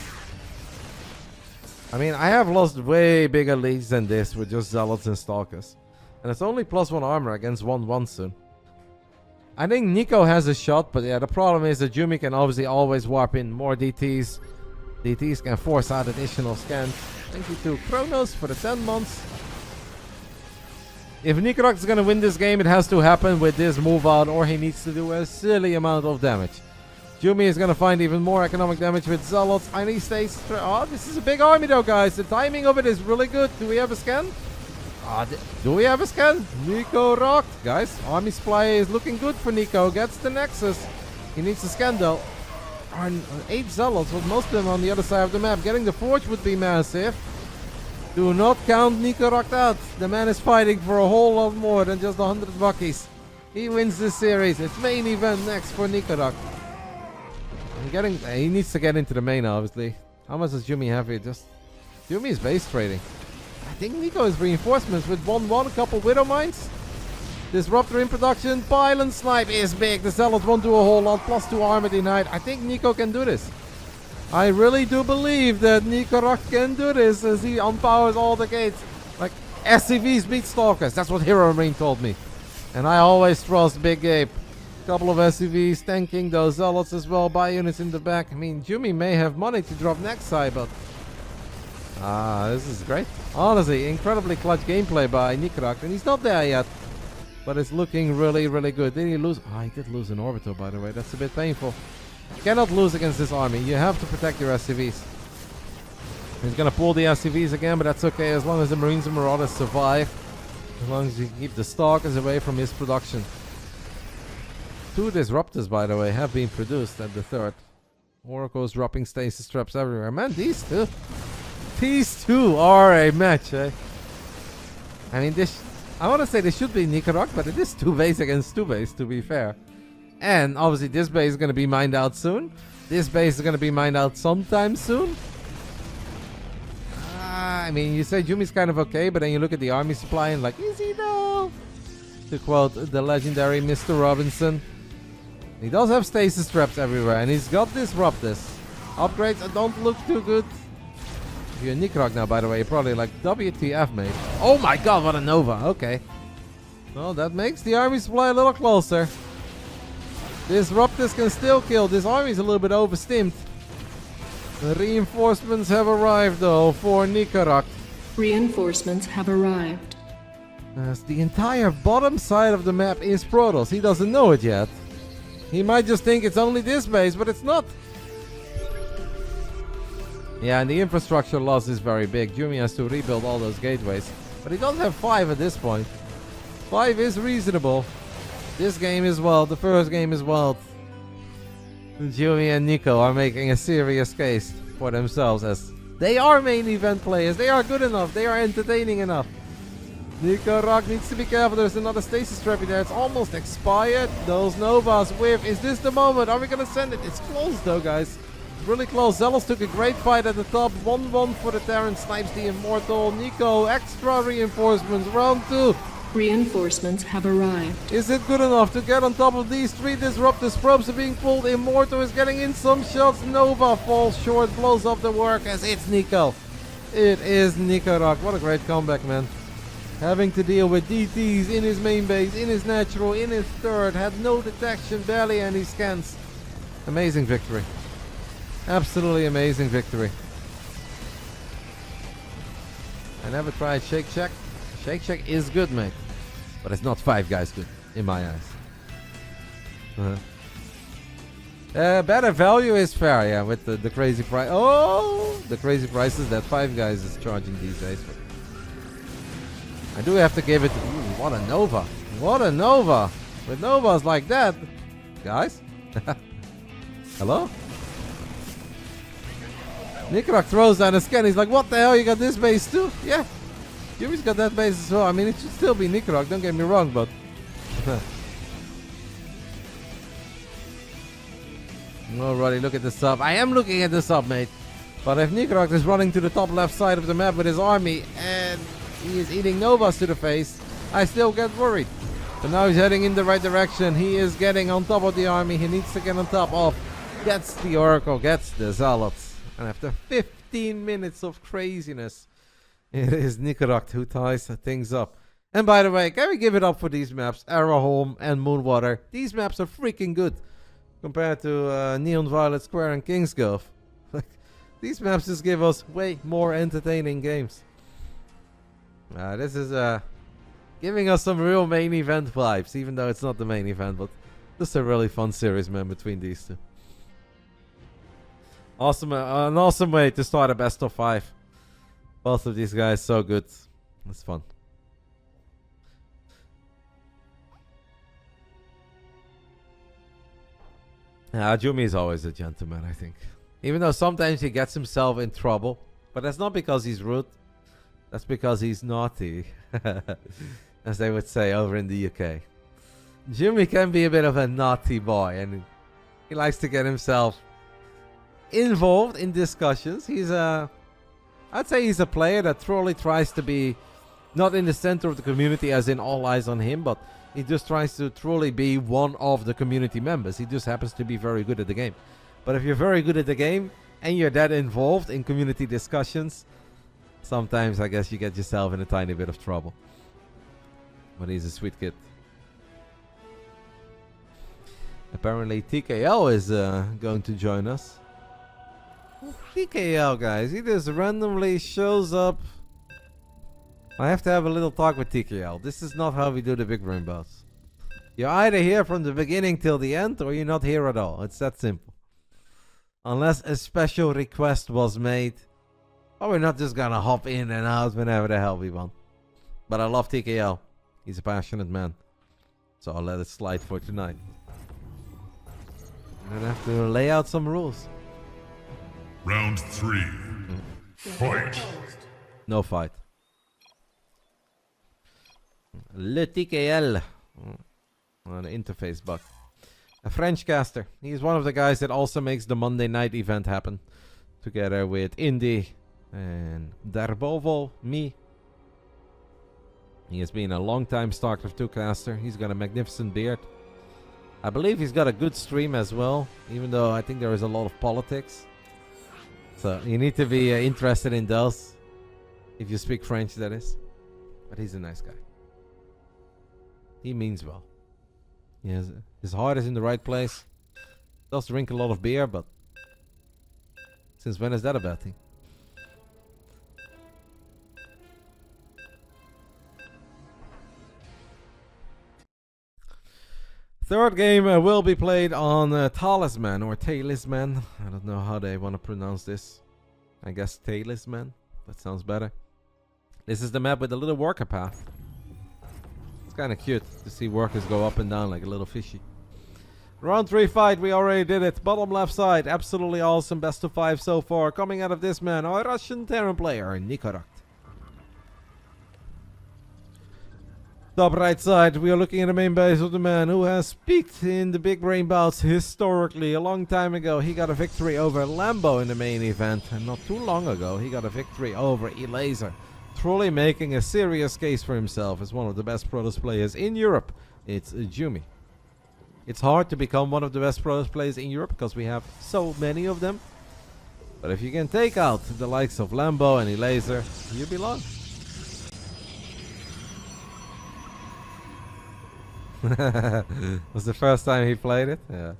I mean, I have lost way bigger leads than this with just Zealots and Stalkers. And it's only +1 armor against 1/1 soon. I think Nico has a shot, but yeah, the problem is that Jumy can obviously always warp in more DTs. DTs can force out additional scans. Thank you to Kronos for the 10 months. If Nicoract is going to win this game, it has to happen with this move out, or he needs to do a silly amount of damage. Jumy is going to find even more economic damage with Zealots. And he stays... Oh, this is a big army though, guys. The timing of it is really good. Do we have a scan? Do we have a scan? Nicoract. Guys, army supply is looking good for Nico. Gets the Nexus. He needs a scan though. 8 Zealots, with most of them on the other side of the map. Getting the Forge would be massive. Do not count Nicoract out. The man is fighting for a whole lot more than just 100 buckies. He wins this series. It's main event next for Nicoract. He needs to get into the main, obviously. How much does Jumy have here? Jumy is base trading. I think Nico is reinforcements with 1/1, a couple Widow Mines. Disruptor in production. Pylon Snipe is big. The Zealots won't do a whole lot. +2 armor denied. I think Nico can do this. I really do believe that Nicoract can do this as he unpowers all the gates. Like, SCVs beat Stalkers. That's what Hero Marine told me. And I always trust Big Ape. Couple of SUVs tanking those zealots as well. Buy units in the back. I mean, Jumy may have money to drop next side, but this is great. Honestly, incredibly clutch gameplay by Nicoract, and he's not there yet. But it's looking really, really good. Did he lose? Oh, he did lose an Orbital, by the way. That's a bit painful. You cannot lose against this army. You have to protect your SCVs. He's going to pull the SCVs again, but that's okay as long as the Marines and Marauders survive. As long as you keep the Stalkers away from his production. 2 Disruptors, by the way, have been produced at the 3rd. Oracle's dropping stasis traps everywhere. Man, these two are a match, eh? I mean, I want to say this should be Nicoract, but it is 2 base against 2 base, to be fair. And obviously this base is going to be mined out soon. This base is going to be mined out sometime soon. I mean, you say Jumy's kind of okay, but then you look at the army supply and like, is he though? To quote the legendary Mr. Robinson. He does have stasis traps everywhere, and he's got Disruptors. Upgrades don't look too good. If you're Nicoract now, by the way, you're probably like, WTF, mate. Oh my god, what a Nova. Okay. Well, that makes the army supply a little closer. Disruptors can still kill. This army is a little bit overstimmed. The reinforcements have arrived, though, for Nicoract. Reinforcements have arrived. As the entire bottom side of the map is Protoss. He doesn't know it yet. He might just think it's only this base, but it's not. Yeah, and the infrastructure loss is very big. Jumy has to rebuild all those gateways. But he does have 5 at this point. 5 is reasonable. This game is well. The first game is well. Jumy and Nico are making a serious case for themselves as they are main event players. They are good enough. They are entertaining enough. Nicoract needs to be careful. There's another stasis trap there. It's almost expired. Those Novas with. Is this the moment? Are we going to send it? It's close though, guys. It's really close. Zealous took a great fight at the top. 1-1 for the Terran. Snipes the Immortal. Nico, extra reinforcements. Round 2. Reinforcements have arrived. Is it good enough to get on top of these 3 Disruptors? Probes are being pulled. Immortal is getting in some shots. Nova falls short. Blows up the work as it's Nico. It is Nicoract. What a great comeback, man. Having to deal with DTs in his main base, in his natural, in his 3rd. Had no detection, barely any scans. Amazing victory. Absolutely amazing victory. I never tried Shake Shack. Shake Shack is good, mate. But it's not Five Guys good, in my eyes. Better value is fair, yeah, with the crazy price. Oh, the crazy prices that Five Guys is charging these days. But I do have to give it. Ooh, what a Nova. What a Nova. With Novas like that. Guys? Hello? Nicoract throws down a scan. He's like, what the hell? You got this base too? Yeah. Jumy's got that base as well. I mean, it should still be Nicoract. Don't get me wrong, but... Alrighty, look at the sub. I am looking at the sub, mate. But if Nicoract is running to the top left side of the map with his army and he is eating Novas to the face, I still get worried. But now he's heading in the right direction. He is getting on top of the army. He needs to get on top of. Gets the Oracle, gets the Zealots. And after 15 minutes of craziness, it is Nicoract who ties things up. And by the way, can we give it up for these maps? Arrowholm and Moonwater. These maps are freaking good compared to Neon Violet Square and Kingsgrove. These maps just give us way more entertaining games. This is giving us some real main event vibes, even though it's not the main event, but just a really fun series, man, between these two. Awesome, an awesome way to start a best of 5. Both of these guys so good. It's fun. Jumy is always a gentleman, I think. Even though sometimes he gets himself in trouble. But that's not because he's rude. That's because he's naughty. As they would say over in the UK. Jumy can be a bit of a naughty boy. And he likes to get himself involved in discussions. He's a... I'd say he's a player that truly tries to be not in the center of the community as in all eyes on him, but he just tries to truly be one of the community members. He just happens to be very good at the game. But if you're very good at the game and you're that involved in community discussions, sometimes I guess you get yourself in a tiny bit of trouble. But he's a sweet kid. Apparently TKL is going to join us. TKL, guys, he just randomly shows up. I have to have a little talk with TKL. This is not how we do the Big Brain Bouts. You're either here from the beginning till the end, or you're not here at all. It's that simple. Unless a special request was made. Or we're not just gonna hop in and out whenever the hell we want. But I love TKL. He's a passionate man. So I'll let it slide for tonight. I'm gonna have to lay out some rules. Round 3. Fight. No fight. Le TKL. On the interface bug. A French caster. He's one of the guys that also makes the Monday night event happen. Together with Indy and Darbovo, me. He has been a long time Starcraft 2 caster. He's got a magnificent beard. I believe he's got a good stream as well. Even though I think there is a lot of politics. So you need to be interested in those. If you speak French, that is. But he's a nice guy. He means well. His heart is in the right place. Does drink a lot of beer, but since when is that a bad thing? Third game will be played on Talisman or Talisman. I don't know how they want to pronounce this. I guess Talisman. That sounds better. This is the map with the little worker path. It's kind of cute to see workers go up and down like a little fishy. Round 3 fight, we already did it. Bottom left side, absolutely awesome. Best of 5 so far. Coming out of this man, our Russian Terran player, Nicoract. Top right side, we are looking at the main base of the man who has peaked in the Big Brain Bouts historically. A long time ago, he got a victory over Lambo in the main event. And not too long ago, he got a victory over Elaser. Truly making a serious case for himself as one of the best Protoss players in Europe. It's Jumy. It's hard to become one of the best Protoss players in Europe because we have so many of them. But if you can take out the likes of Lambo and Elaser, you belong. Was the first time he played it? Yeah.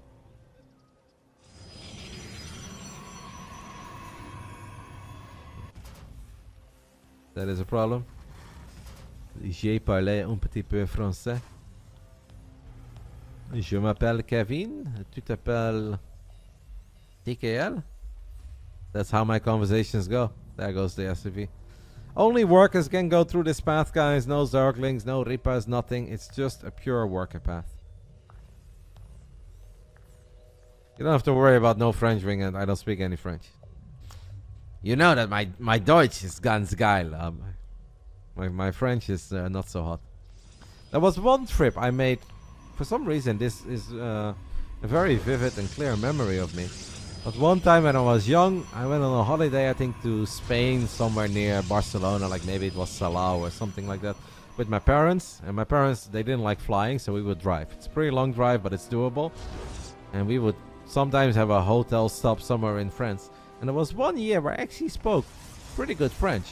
That is a problem. J'ai parlé un petit peu français. Je m'appelle Kevin. Tu t'appelles TKL? That's how my conversations go. There goes the SCV. Only workers can go through this path, guys. No Zerglings, no Reapers, nothing. It's just a pure worker path. You don't have to worry about no French ring, and I don't speak any French. You know that my Deutsch is ganz geil. My French is not so hot. There was one trip I made. For some reason, this is a very vivid and clear memory of me. But one time when I was young, I went on a holiday, I think to Spain, somewhere near Barcelona, like maybe it was Salau or something like that, with my parents. And my parents, they didn't like flying, so we would drive. It's a pretty long drive, but it's doable. And we would sometimes have a hotel stop somewhere in France. And there was one year where I actually spoke pretty good French.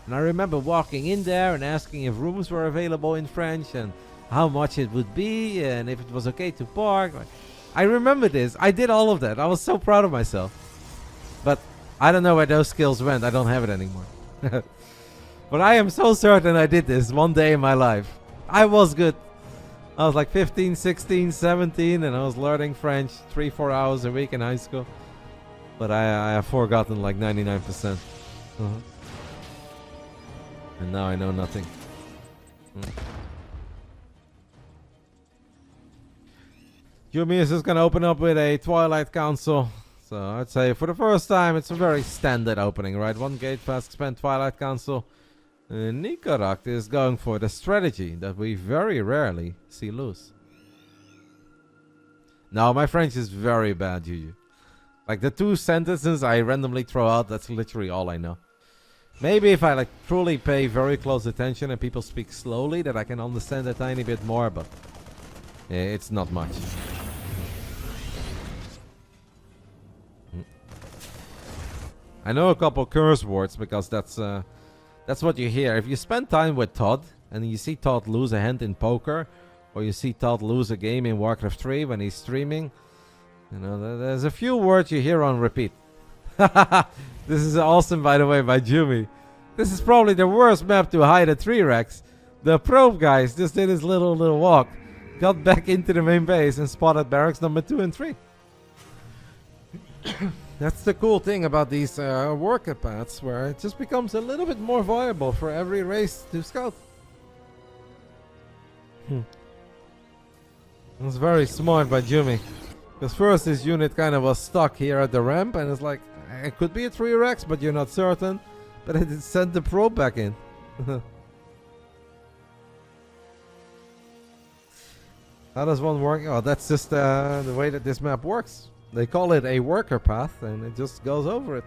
And I remember walking in there and asking if rooms were available in French and how much it would be and if it was okay to park. I remember this. I did all of that. I was so proud of myself. But I don't know where those skills went. I don't have it anymore. But I am so certain I did this one day in my life. I was good. I was like 15, 16, 17 and I was learning French 3-4 hours a week in high school. But I have forgotten like 99%. And now I know nothing. Jumy is just gonna open up with a Twilight Council. So I'd say for the first time it's a very standard opening, right? One gate fast expand Twilight Council. Nicoract is going for the strategy that we very rarely see lose. No, my French is very bad, Juju. Like the 2 sentences I randomly throw out, that's literally all I know. Maybe if I like truly pay very close attention and people speak slowly, that I can understand a tiny bit more, but it's not much. I know a couple curse words because that's what you hear. If you spend time with Todd and you see Todd lose a hand in poker, or you see Todd lose a game in Warcraft 3 when he's streaming. You know, there's a few words you hear on repeat. This is awesome, by the way, by Jumy. This is probably the worst map to hide a 3-Rex. The probe guys just did his little walk, got back into the main base and spotted barracks number 2 and 3. That's the cool thing about these worker paths, where it just becomes a little bit more viable for every race to scout. It's very smart by Jumy. Because first his unit kind of was stuck here at the ramp, and it's like, it could be a 3-Rex, but you're not certain. But it sent the probe back in. How does one work? Oh, that's just the way that this map works. They call it a worker path, and it just goes over it.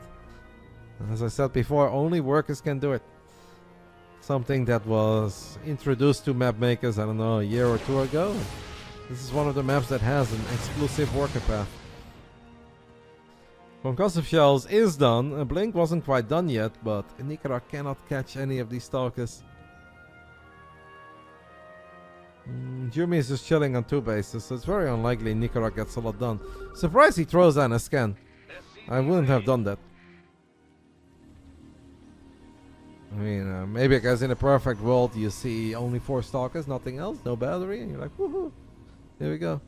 As I said before, only workers can do it. Something that was introduced to map makers, I don't know, a year or two ago. This is one of the maps that has an exclusive worker path. Concussive Shells is done. Blink wasn't quite done yet, but Nicoract cannot catch any of these stalkers. Jumy is just chilling on 2 bases, so it's very unlikely Nicoract gets a lot done. Surprised he throws down a scan. I wouldn't have done that. I mean, maybe because in a perfect world you see only 4 stalkers, nothing else, no battery, and you're like, woohoo, here we go.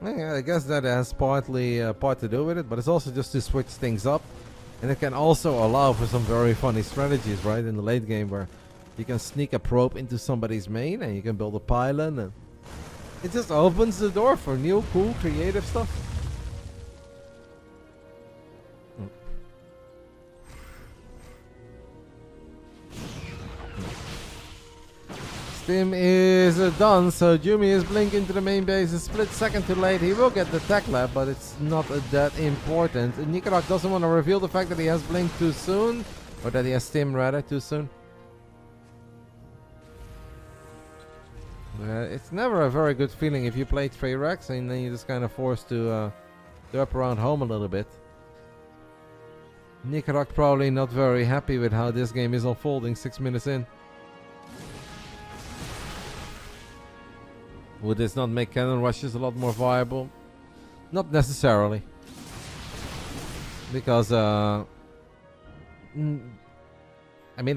Yeah, I guess that has partly part to do with it, but it's also just to switch things up. And it can also allow for some very funny strategies, right, in the late game, where you can sneak a probe into somebody's main and you can build a pylon, and it just opens the door for new, cool, creative stuff. Stim is done, so Jumy is blinking to the main base. A split second too late. He will get the tech lab, but it's not that important. Nicoract doesn't want to reveal the fact that he has blink too soon, or that he has Stim rather too soon. It's never a very good feeling if you play 3-Rex and then you're just kind of forced to up around home a little bit. Nicoract probably not very happy with how this game is unfolding 6 minutes in. Would this not make cannon rushes a lot more viable? Not necessarily. Because, I mean,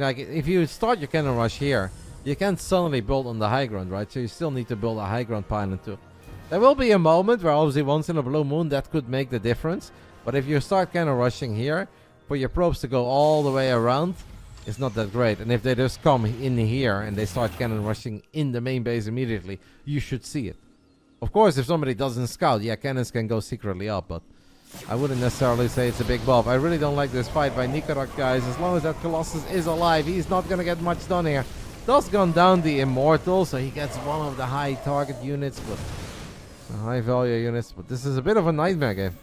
like, if you start your cannon rush here, you can't suddenly build on the high ground, right? So you still need to build a high ground pylon too. There will be a moment where obviously once in a blue moon that could make the difference. But if you start cannon rushing here, for your probes to go all the way around, it's not that great. And if they just come in here and they start cannon rushing in the main base immediately, you should see it. Of course, if somebody doesn't scout, yeah, cannons can go secretly up, but I wouldn't necessarily say it's a big buff. I really don't like this fight by Nicoract, guys. As long as that Colossus is alive, he's not gonna get much done here. Does gun down the Immortal, so he gets one of the high target units, but the high value units. But this is a bit of a nightmare game.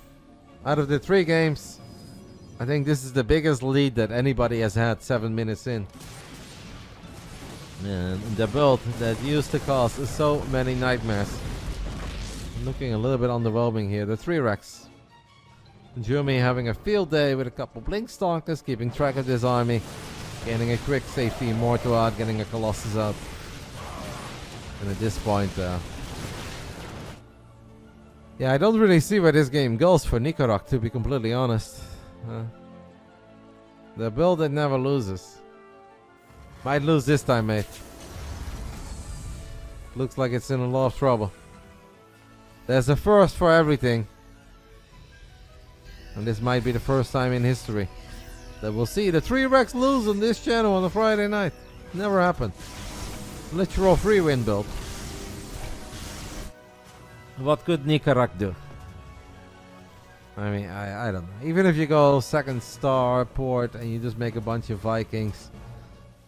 Out of the 3 games, I think this is the biggest lead that anybody has had 7 minutes in. And the build that used to cause so many nightmares. Looking a little bit underwhelming here. The 3-Rex. Jumy having a field day with a couple Blink Stalkers, keeping track of this army. Getting a quick safety Immortal out, getting a Colossus out. And at this point, yeah, I don't really see where this game goes for Nicoract, to be completely honest. The build that never loses. Might lose this time, mate. Looks like it's in a lot of trouble. There's a first for everything. And this might be the first time in history that we'll see the 3-Rex lose on this channel on a Friday night. Never happened. Literal free win build. What could Nicoract do? I mean, I don't know. Even if you go 2nd star port and you just make a bunch of Vikings,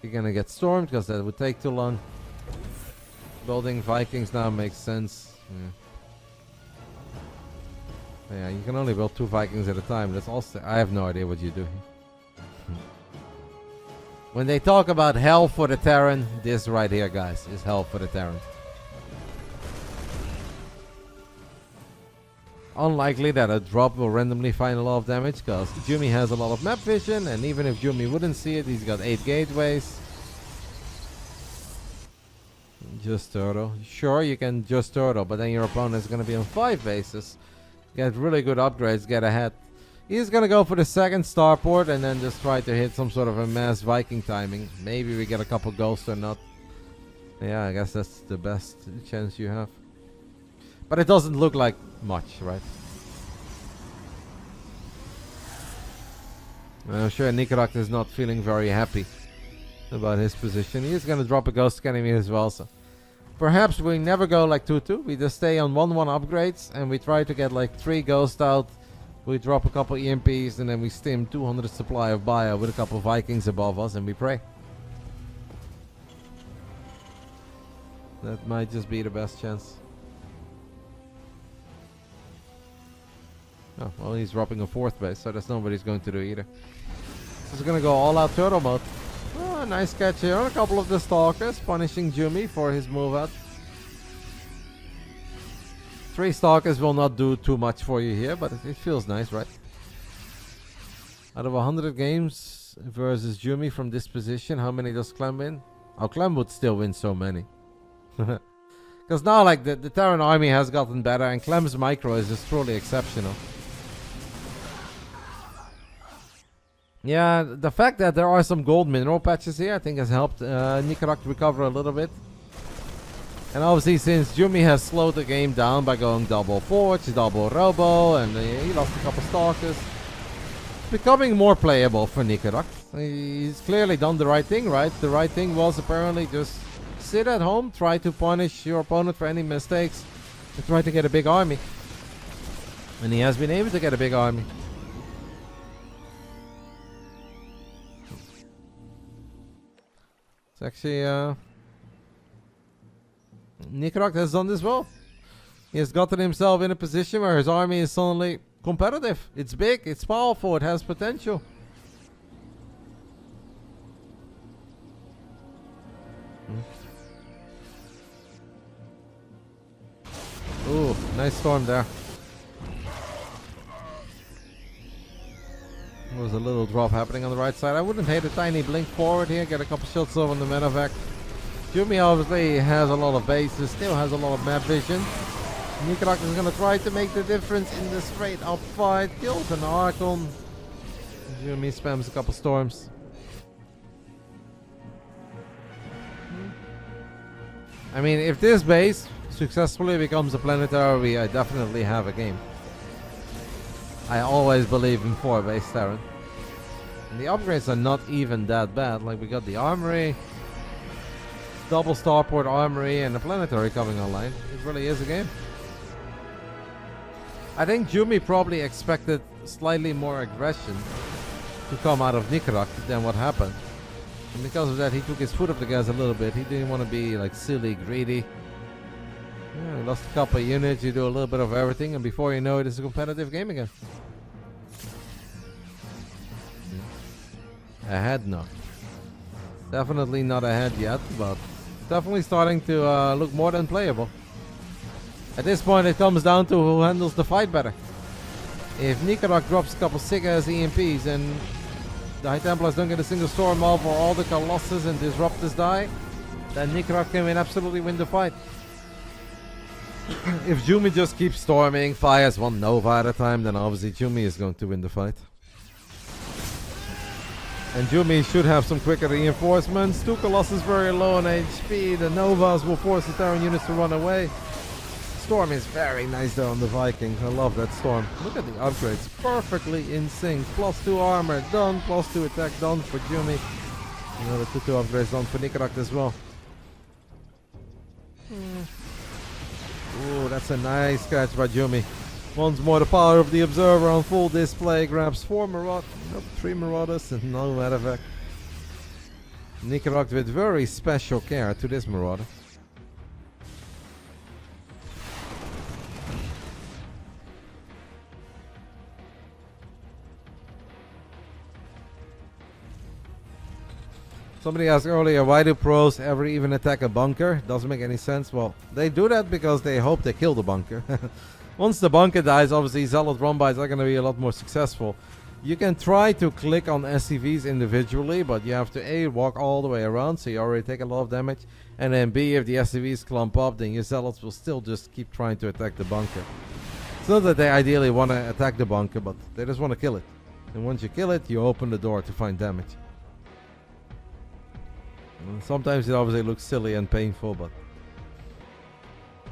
you're gonna get stormed because that would take too long. Building Vikings now makes sense. Yeah, you can only build 2 Vikings at a time. That's also, I have no idea what you do here. When they talk about hell for the Terran, this right here, guys, is hell for the Terran. unlikely that a drop will randomly find a lot of damage, because Jumy has a lot of map vision, and even if Jumy wouldn't see it, he's got 8 gateways. Just turtle. Sure, you can just turtle, but then your opponent is going to be on 5 bases. Get really good upgrades, get ahead. He's going to go for the second starport and then just try to hit some sort of a mass Viking timing. Maybe we get a couple ghosts or not. Yeah, I guess that's the best chance you have. But it doesn't look like much, right? I'm sure Nicoract is not feeling very happy about his position. He's going to drop a ghost enemy as well, so perhaps we never go like 2-2. We just stay on 1-1 upgrades and we try to get like 3 ghosts out. We drop a couple EMPs and then we stim 200 supply of bio with a couple Vikings above us and we pray. That might just be the best chance. Oh, well, he's dropping a 4th base, so that's not what he's going to do either. He's going to go all out turtle mode. Oh, nice catch here on a couple of the Stalkers, punishing Jumy for his move out. 3 Stalkers will not do too much for you here, but it feels nice, right? Out of 100 games versus Jumy from this position, how many does Clem win? Oh, Clem would still win so many. Because now, like, the Terran army has gotten better, and Clem's micro is just truly exceptional. Yeah, the fact that there are some gold mineral patches here, I think has helped Nicoract recover a little bit. And obviously, since Jumy has slowed the game down by going double Forge, double Robo, and he lost a couple Stalkers, it's becoming more playable for Nicoract. He's clearly done the right thing, right? The right thing was apparently just sit at home, try to punish your opponent for any mistakes, and try to get a big army. And he has been able to get a big army. It's actually, Nicoract has done this well. He has gotten himself in a position where his army is suddenly competitive. It's big, it's powerful, it has potential. Ooh, nice storm there. There was a little drop happening on the right side. I wouldn't hate a tiny blink forward here. Get a couple shots off on the medevac. Jumy obviously has a lot of bases. Still has a lot of map vision. Nicoract is going to try to make the difference in the straight up fight. Kills an Archon. Jumy spams a couple storms. I mean, if this base successfully becomes a planetary, I definitely have a game. I always believe in 4 base Terran. And the upgrades are not even that bad. Like, we got the armory, double starport armory, and the planetary coming online. It really is a game. I think Jumy probably expected slightly more aggression to come out of Nicoract than what happened. And because of that, he took his foot off the gas a little bit. He didn't want to be like silly, greedy. Yeah, he lost a couple of units, you do a little bit of everything, and before you know it, it's a competitive game again. Ahead, no. Definitely not ahead yet, but definitely starting to look more than playable. At this point, it comes down to who handles the fight better. If Nicoract drops a couple sick-ass EMPs and the High Templars don't get a single storm off, or all the Colossus and Disruptors die, then Nicoract can absolutely win the fight. If Jumy just keeps storming, fires 1 Nova at a time, then obviously Jumy is going to win the fight. And Jumy should have some quicker reinforcements. 2 Colossus very low on HP. The Novas will force the Terran units to run away. Storm is very nice though on the Viking. I love that storm. Look at the upgrades. Perfectly in sync. +2 armor done. +2 attack done for Jumy. Another 2 upgrades done for Nicoract as well. Ooh, that's a nice catch by Jumy. Once more, the power of the Observer on full display. Grabs 4 Marauders, 3 Marauders, and no medevac. Nicoract with very special care to this Marauder. Somebody asked earlier, why do pros ever even attack a bunker? Doesn't make any sense. Well, they do that because they hope they kill the bunker. Once the bunker dies, obviously Zealot run bys are going to be a lot more successful. You can try to click on SCVs individually, but you have to A, walk all the way around, so you already take a lot of damage, and then B, if the SCVs clump up, then your Zealots will still just keep trying to attack the bunker. It's not that they ideally want to attack the bunker, but they just want to kill it. And once you kill it, you open the door to find damage. And sometimes it obviously looks silly and painful, but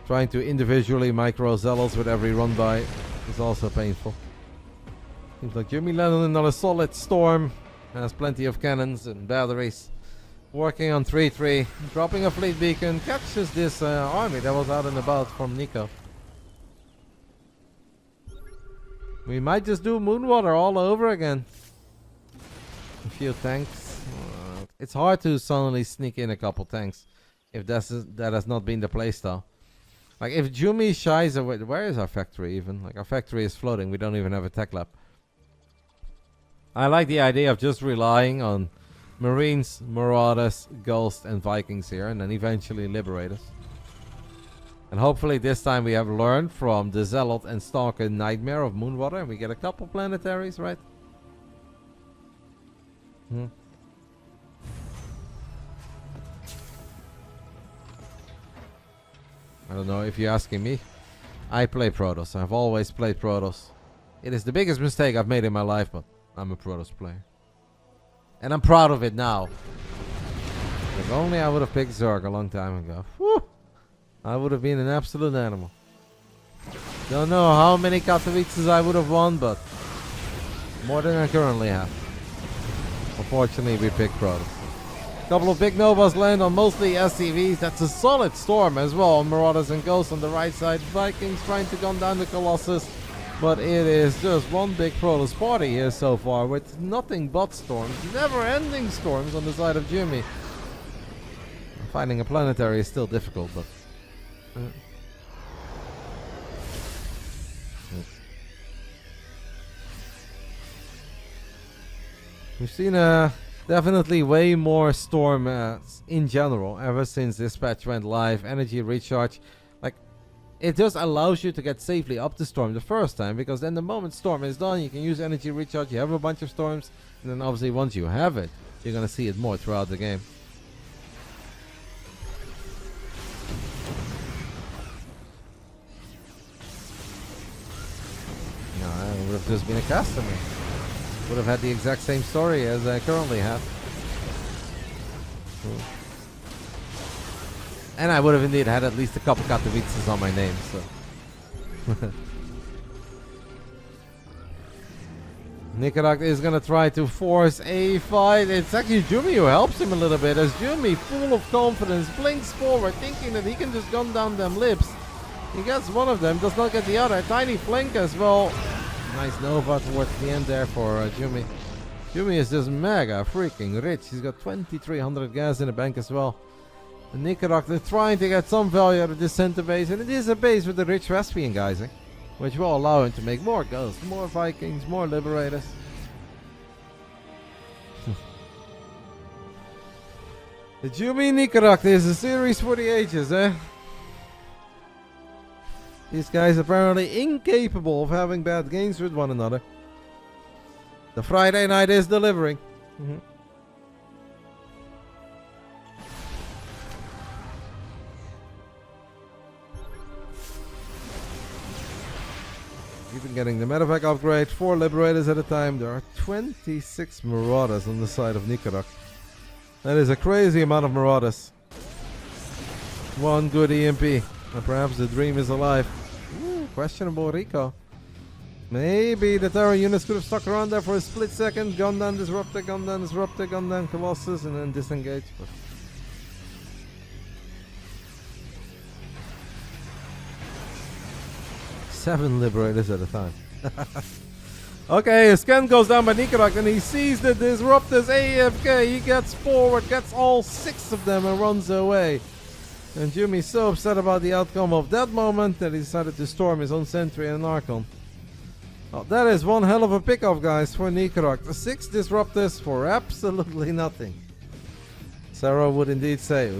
trying to individually micro Zealots with every run by is also painful. Seems like Jumy landed another solid storm. Has plenty of cannons and batteries. Working on 3-3. Dropping a fleet beacon. Catches this army that was out and about from Nico. We might just do Moonwater all over again. A few tanks. It's hard to suddenly sneak in a couple tanks if that has not been the playstyle. Like if Jumy shies away, where is our factory even? Like our factory is floating. We don't even have a tech lab. I like the idea of just relying on Marines, Marauders, Ghosts, and Vikings here, and then eventually Liberators. And hopefully this time we have learned from the Zealot and Stalker Nightmare of Moonwater, and we get a couple planetaries, right? I don't know if you're asking me. I play Protoss. I've always played Protoss. It is the biggest mistake I've made in my life, but I'm a Protoss player. And I'm proud of it now. If only I would have picked Zerg a long time ago. Whew! I would have been an absolute animal. Don't know how many Katowices I would have won, but more than I currently have. Unfortunately, we picked Protoss. A couple of big Novas land on mostly SCVs. That's a solid storm as well. Marauders and Ghosts on the right side. Vikings trying to gun down the Colossus. But it is just one big Protoss party here so far with nothing but storms. Never-ending storms on the side of Jumy. Finding a planetary is still difficult, but... We've seen definitely way more storm in general ever since this patch went live. Energy recharge, like it just allows you to get safely up the storm the first time, because then the moment storm is done you can use energy recharge, you have a bunch of storms, and then obviously once you have it you're gonna see it more throughout the game. No, I would have just been a customer. Would have had the exact same story as I currently have. And I would have indeed had at least a couple Katowices on my name, so. Nicoract is gonna try to force a fight. It's actually Jumy who helps him a little bit, as Jumy, full of confidence, blinks forward, thinking that he can just gun down them lips. He gets one of them, does not get the other. Tiny flank as well. Nice Nova towards the end there for Jumy. Jumy is just mega freaking rich. He's got 2300 gas in the bank as well. And Nicoract is trying to get some value out of this center base, and it is a base with a rich Vespian guysing, which will allow him to make more Ghosts, more Vikings, more Liberators. The Jumy Nicoract is a series for the ages, eh? These guys apparently incapable of having bad games with one another. The Friday night is delivering. Even getting the medevac upgrade, 4 Liberators at a time. There are 26 Marauders on the side of Nicoract. That is a crazy amount of Marauders. One good EMP. And perhaps the dream is alive. Ooh, questionable Rico. Maybe the Terran units could have stuck around there for a split second. Gun down, disruptor, gun down, disruptor, gun down, Colossus, and then disengage. But 7 Liberators at a time. Okay, a scan goes down by Nicoract and he sees the disruptors AFK. He gets forward, gets all 6 of them and runs away. And Jumy's so upset about the outcome of that moment that he decided to storm his own sentry and an Archon. Oh, that is one hell of a pickoff, guys, for Nicoract. 6 disruptors for absolutely nothing. Sarah would indeed say,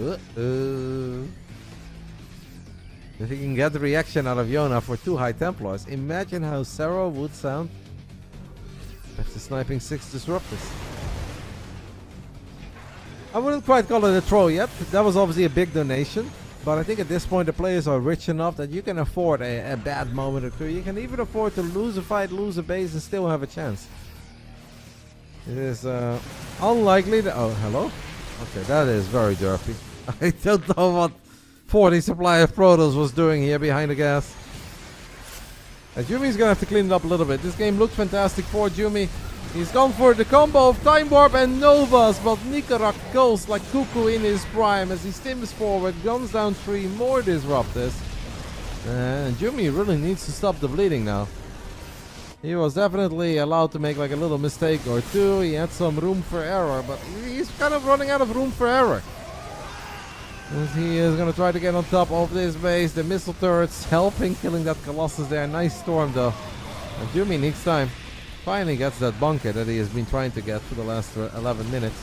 If he can get the reaction out of Yona for 2 High Templars, imagine how Sarah would sound after sniping 6 Disruptors. I wouldn't quite call it a throw yet. That was obviously a big donation. But I think at this point the players are rich enough that you can afford a bad moment or two. You can even afford to lose a fight, lose a base, and still have a chance. It is unlikely that... Oh, hello? Okay, that is very derpy. I don't know what 40 supply of Protoss was doing here behind the gas. Jumy's gonna have to clean it up a little bit. This game looked fantastic for Jumy. He's gone for the combo of Time Warp and Novas, but Nicoract goes like cuckoo in his prime as he stims forward, guns down 3 more Disruptors. And Jumy really needs to stop the bleeding now. He was definitely allowed to make like a little mistake or two. He had some room for error, but he's kind of running out of room for error. As he is going to try to get on top of this base. The missile turrets helping killing that Colossus there. Nice storm though. And Jumy needs time. Finally gets that bunker that he has been trying to get for the last 11 minutes.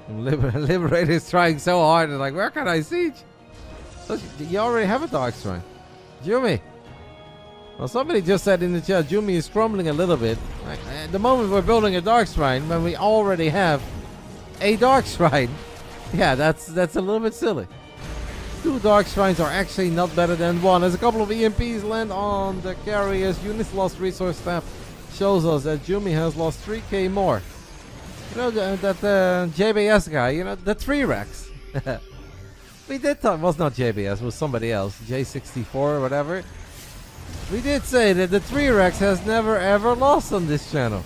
Liberator is trying so hard. Like, where can I siege? Look, you already have a Dark Shrine. Jumy. Well, somebody just said in the chat, Jumy is crumbling a little bit. Like, at the moment we're building a Dark Shrine when we already have a Dark Shrine. Yeah, that's a little bit silly. 2 Dark Shrines are actually not better than 1. As a couple of EMPs land on the carriers, units lost resource staff shows us that Jumy has lost 3k more. You know, that JBS guy, you know, the 3 Rex. We did talk, was not JBS, it was somebody else, J64 or whatever. We did say that the 3 Rex has never ever lost on this channel.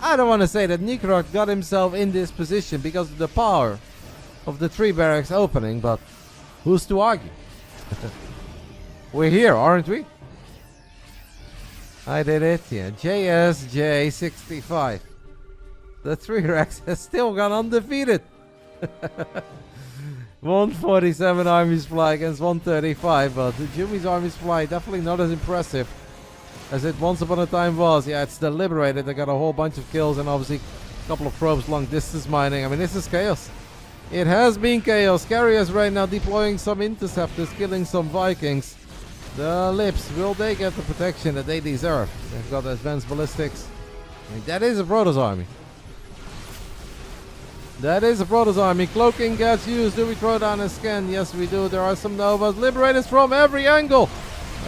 I don't want to say that Nicoract got himself in this position because of the power of the 3 barracks opening, but who's to argue? We're here, aren't we? I did it, yeah. JSJ65. The 3 Rex has still gone undefeated. 147 armies fly against 135, but the Jumy's armies fly definitely not as impressive as it once upon a time was. Yeah, it's the Liberator that got a whole bunch of kills and obviously a couple of probes long distance mining. I mean, this is chaos. It has been chaos. Carriers right now deploying some interceptors, killing some Vikings. The Lips, will they get the protection that they deserve? They've got advanced ballistics. I mean, that is a Protoss army. That is a Protoss army. Cloaking gets used. Do we throw down a scan? Yes, we do. There are some Novas. Liberators from every angle.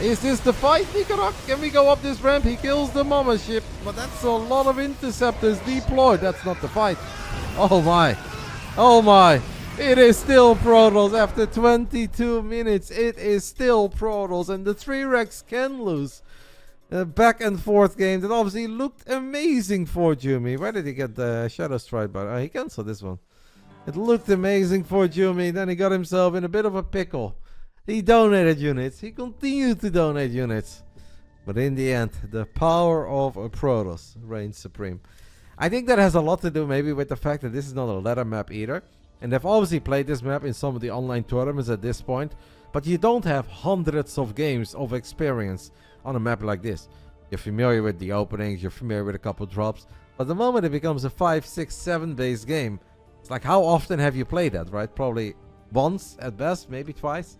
Is this the fight, Nicoract? Can we go up this ramp? He kills the Mama ship. But that's a lot of interceptors deployed. That's not the fight. Oh my. Oh my. It is still Protoss after 22 minutes. It is still Protoss. And the 3 Rex can lose. A back and forth game that obviously looked amazing for Jumy. Where did he get the Shadow Strike by? Oh, he cancelled this one. It looked amazing for Jumy. Then he got himself in a bit of a pickle. He donated units. He continued to donate units. But in the end, the power of a Protoss reigns supreme. I think that has a lot to do maybe with the fact that this is not a ladder map either. And they've obviously played this map in some of the online tournaments at this point. But you don't have hundreds of games of experience on a map like this. You're familiar with the openings, you're familiar with a couple drops, but the moment it becomes a 5, 6, 7 base game, it's like, how often have you played that, right? Probably once at best, maybe twice.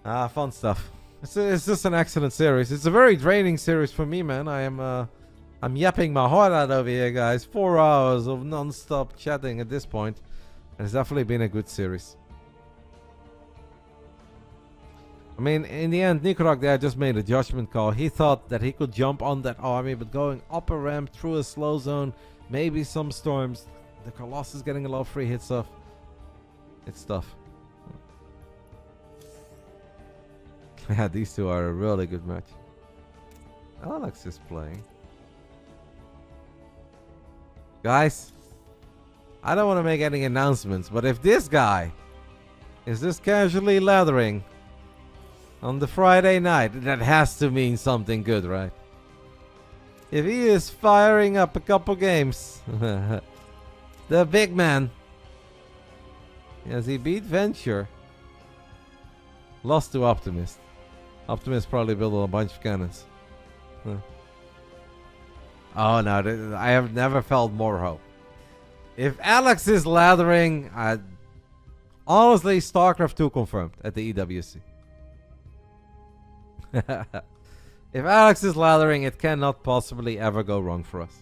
Fun stuff. It's just an excellent series. It's a very draining series for me, man. I'm yapping my heart out over here, guys. 4 hours of non-stop chatting at this point, and it's definitely been a good series. I mean, in the end, Nicoract there just made a judgment call. He thought that he could jump on that army, but going up a ramp through a slow zone, maybe some storms. The Colossus getting a lot of free hits off. It's tough. Yeah, these two are a really good match. Alex is playing. Guys, I don't want to make any announcements, but if this guy is just casually lathering on the Friday night, that has to mean something good, right? If he is firing up a couple games, the big man, yes, he beat Venture, lost to Optimist. Optimist probably built a bunch of cannons. Oh no, I have never felt more hope If Alex is lathering, honestly, Starcraft 2 confirmed at the EWC. If Alex is lathering, it cannot possibly ever go wrong for us.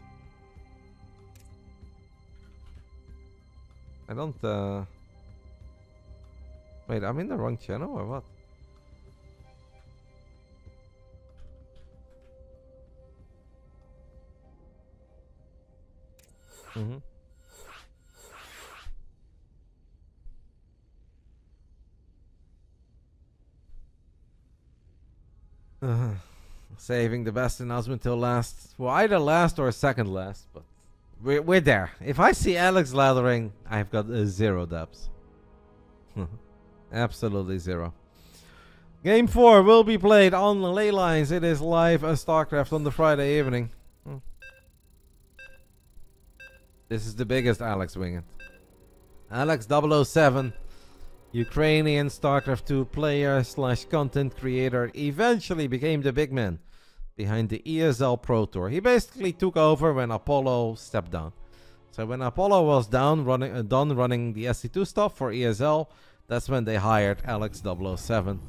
I don't, wait, I'm in the wrong channel or what? Saving the best announcement till last. Well, either last or second last, but we're there. If I see Alex lathering, I've got 0 dubs. Absolutely 0. Game 4 will be played on the ley lines. It is live as StarCraft on the Friday evening. This is the biggest Alex winged. Alex 007, Ukrainian StarCraft 2 player / content creator, eventually became the big man behind the ESL Pro Tour. He basically took over when Apollo stepped down. So when Apollo was done running the SC2 stuff for ESL, that's when they hired Alex 007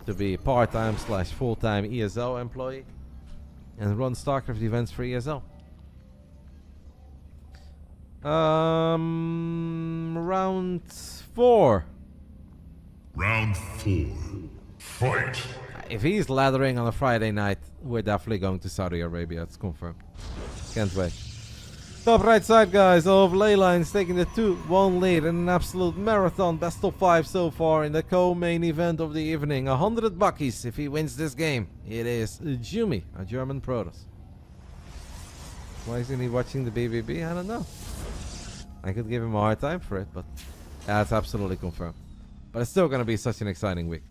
to be part-time / full-time ESL employee and run StarCraft events for ESL. Round 4. Round 4. Fight. If he's lathering on a Friday night, we're definitely going to Saudi Arabia. It's confirmed. Can't wait. Top right side, guys, of Leylines taking the 2-1 lead in an absolute marathon. Best of 5 so far in the co-main event of the evening. 100 buckies if he wins this game. It is Jumy, a German Protoss. Why isn't he watching the BBB? I don't know. I could give him a hard time for it, but that's absolutely confirmed. But it's still going to be such an exciting week.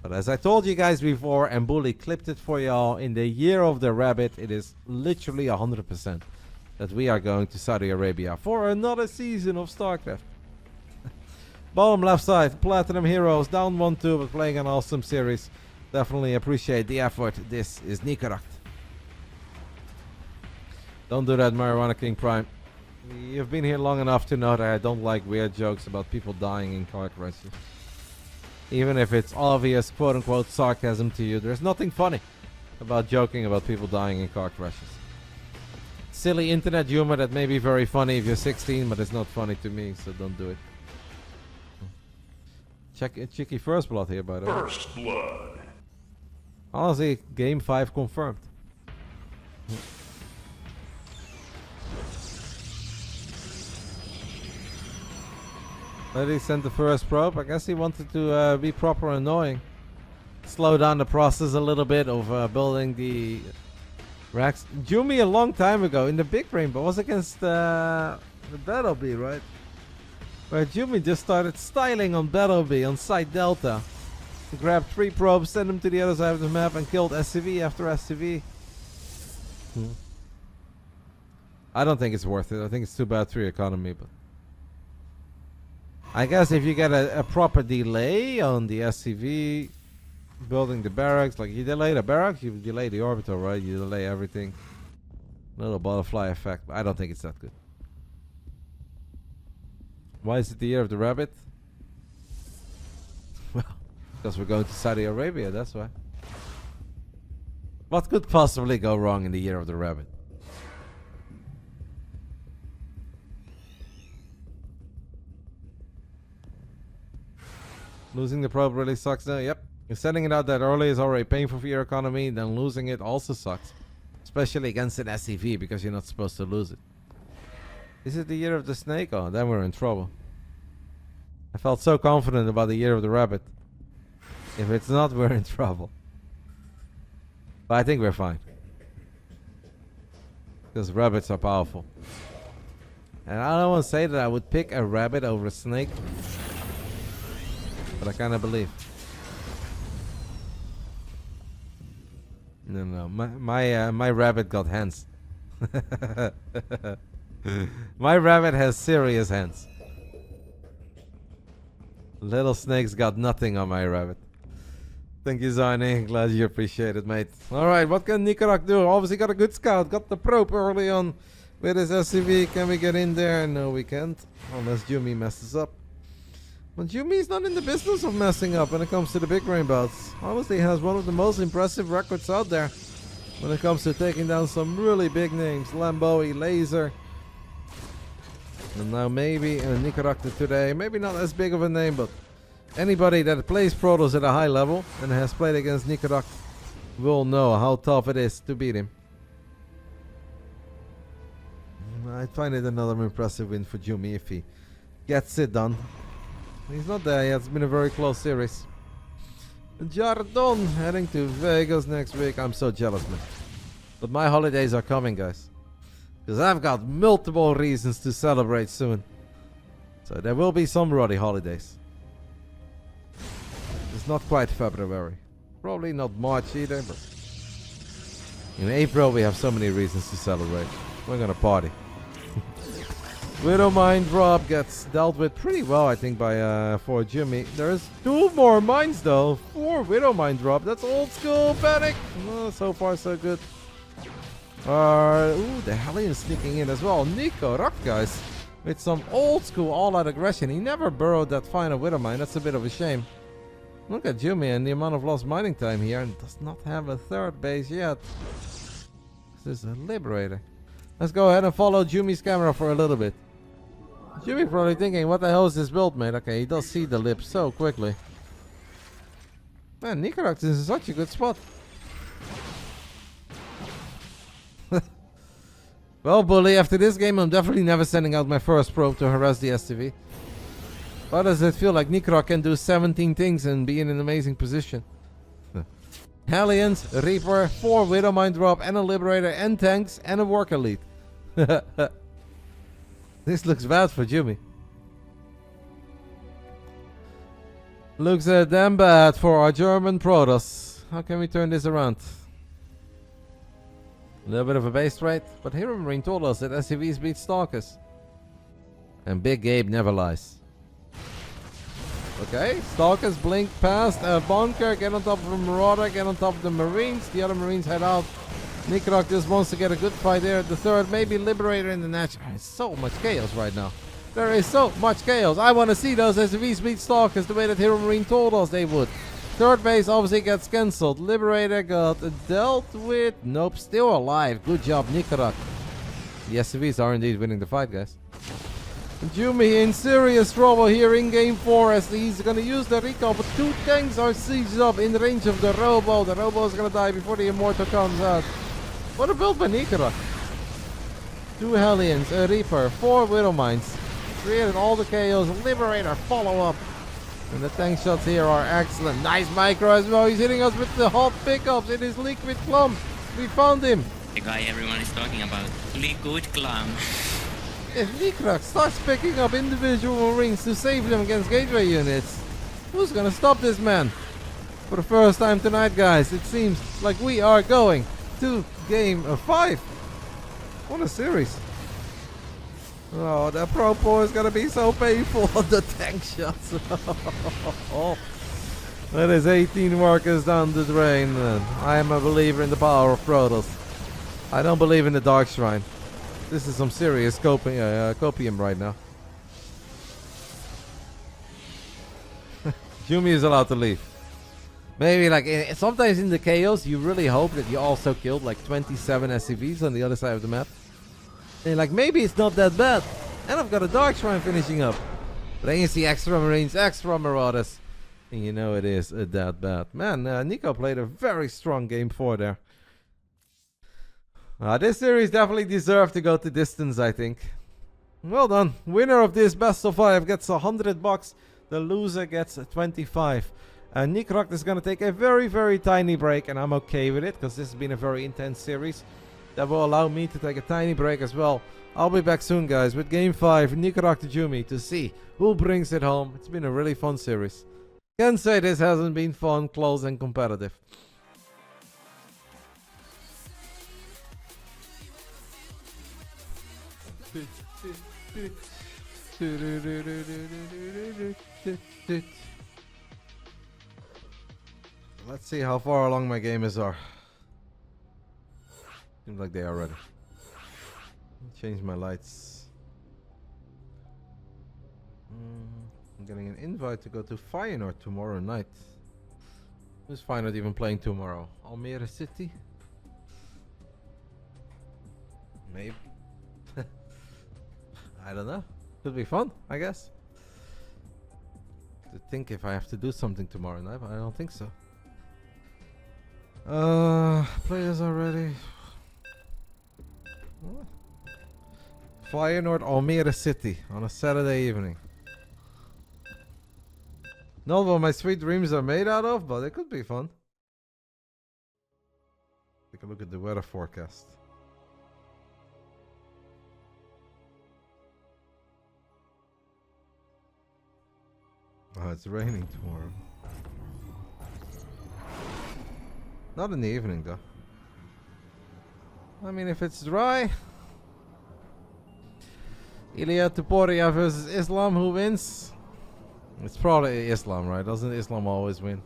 But as I told you guys before, and Bully clipped it for y'all, in the year of the rabbit, it is literally 100% that we are going to Saudi Arabia for another season of StarCraft. Bottom left side, Platinum Heroes, down 1-2, but playing an awesome series. Definitely appreciate the effort. This is Nicoract. Don't do that, Marijuana King Prime. You've been here long enough to know that I don't like weird jokes about people dying in car crashes. Even if it's obvious quote-unquote sarcasm to you, there's nothing funny about joking about people dying in car crashes. Silly internet humor that may be very funny if you're 16, but it's not funny to me, so don't do it. Check cheeky first blood here, by the way. First blood. Honestly, game 5 confirmed. But he sent the first probe. I guess he wanted to be proper annoying. Slow down the process a little bit of building the racks. Jumy a long time ago in the Big Brain Bouts was against the Battlebee, right? Where Jumy just started styling on Battlebee on Site Delta. He grabbed 3 probes, sent them to the other side of the map and killed SCV after SCV. I don't think it's worth it. I think it's too bad for your economy, but I guess if you get a proper delay on the SCV building the barracks, like you delay the barracks, you delay the orbital, right? You delay everything. Little butterfly effect, but I don't think it's that good. Why is it the year of the rabbit? Well, because we're going to Saudi Arabia, that's why. What could possibly go wrong in the year of the rabbit? Losing the probe really sucks though. Yep. Sending it out that early is already painful for your economy. Then losing it also sucks. Especially against an SCV because you're not supposed to lose it. Is it the year of the snake? Oh, then we're in trouble. I felt so confident about the year of the rabbit. If it's not, we're in trouble. But I think we're fine. Because rabbits are powerful. And I don't want to say that I would pick a rabbit over a snake. But I kind of believe. No. My rabbit got hands. My rabbit has serious hands. Little snakes got nothing on my rabbit. Thank you, Zane. Glad you appreciate it, mate. Alright, what can Nicoract do? Obviously got a good scout. Got the probe early on. With his SCV, can we get in there? No, we can't. Unless Jumy messes up. But Jummy's not in the business of messing up when it comes to the big brain bouts. Honestly, he has one of the most impressive records out there when it comes to taking down some really big names. Lamboe, Laser. And now maybe Nicoract today. Maybe not as big of a name, but anybody that plays Protoss at a high level and has played against Nicoract will know how tough it is to beat him. I find it another impressive win for Jumy if he gets it done. He's not there yet. It's been a very close series. Jardon heading to Vegas next week. I'm so jealous, man. But my holidays are coming, guys. Because I've got multiple reasons to celebrate soon. So there will be some Roddy holidays. It's not quite February. Probably not March either, but in April we have so many reasons to celebrate. We're gonna party. Widow Mine drop gets dealt with pretty well, I think, by for Jumy. There's 2 more mines though. 4 Widow Mine drop. That's old school panic. Oh, so far so good. Ooh, the Hellion sneaking in as well. Nicoract, guys, with some old school all-out aggression. He never burrowed that final Widow Mine. That's a bit of a shame. Look at Jumy and the amount of lost mining time here, and does not have a 3rd base yet. This is a Liberator. Let's go ahead and follow Jumy's camera for a little bit. Jumy probably thinking, what the hell is this build, mate? Okay, he does see the lip so quickly. Man, Nicoract is in such a good spot. Well, Bully, after this game, I'm definitely never sending out my first probe to harass the STV. Why does it feel like Nicoract can do 17 things and be in an amazing position? Hellions, Reaper, 4 Widow Mine drop, and a Liberator, and tanks, and a Work Elite. This looks bad for Jumy. Looks damn bad for our German Protoss. How can we turn this around? A little bit of a base trade, but Hero Marine told us that SCVs beat Stalkers. And Big Gabe never lies. Okay, Stalkers blink past Bunker, get on top of the Marauder, get on top of the Marines. The other Marines head out. Nicoract just wants to get a good fight there at the 3rd, maybe Liberator in the Natch. There's so much chaos right now. There is so much chaos. I want to see those SCVs beat Stalkers the way that Hero Marine told us they would. 3rd base obviously gets cancelled. Liberator got dealt with. Nope, still alive. Good job, Nicoract. The SCVs are indeed winning the fight, guys. Jumy in serious trouble here in game 4 as he's going to use the recall, but 2 tanks are sieged up in range of the Robo. The Robo is going to die before the Immortal comes out. What a build by Nicoract. 2 Hellions, a Reaper, 4 Widow Mines. Created all the chaos. Liberator follow up. And the tank shots here are excellent. Nice micro as well. He's hitting us with the hot pickups. It is Liquid Clump. We found him. The guy everyone is talking about. Liquid Clump. If Nicoract starts picking up individual rings to save them against gateway units, who's gonna stop this man? For the first time tonight, guys, it seems like we are going to game 5. What a series. Oh, that Propo is gonna be so painful on the tank shots. That is 18 workers down the drain. I am a believer in the power of Protoss. I don't believe in the Dark Shrine. This is some serious copium right now. Jumy is allowed to leave. Maybe like sometimes in the chaos you really hope that you also killed like 27 SCVs on the other side of the map. And like maybe it's not that bad. And I've got a Dark Shrine finishing up. But then you see extra Marines, extra Marauders. And you know it is that bad. Man, Nico played a very strong game 4 there. This series definitely deserved to go to distance, I think. Well done. Winner of this best of 5 gets $100. The loser gets 25. Nicoract is going to take a very, very tiny break, and I'm okay with it, because this has been a very intense series. That will allow me to take a tiny break as well. I'll be back soon, guys, with Game 5, Nicoract to Jumy, to see who brings it home. It's been a really fun series. Can't say this hasn't been fun, close, and competitive. Let's see how far along my gamers are. Seems like they are ready. Change my lights. I'm getting an invite to go to Feyenoord tomorrow night. Who's Feyenoord even playing tomorrow? Almere City? Maybe. I don't know. Could be fun, I guess. To think if I have to do something tomorrow night, but I don't think so. Players already. Feyenoord Almere City on a Saturday evening. Not what my sweet dreams are made out of, but it could be fun. Take a look at the weather forecast. Oh, it's raining tomorrow. Not in the evening, though. I mean, if it's dry. Ilya Tuporia versus Islam, who wins? It's probably Islam, right? Doesn't Islam always win?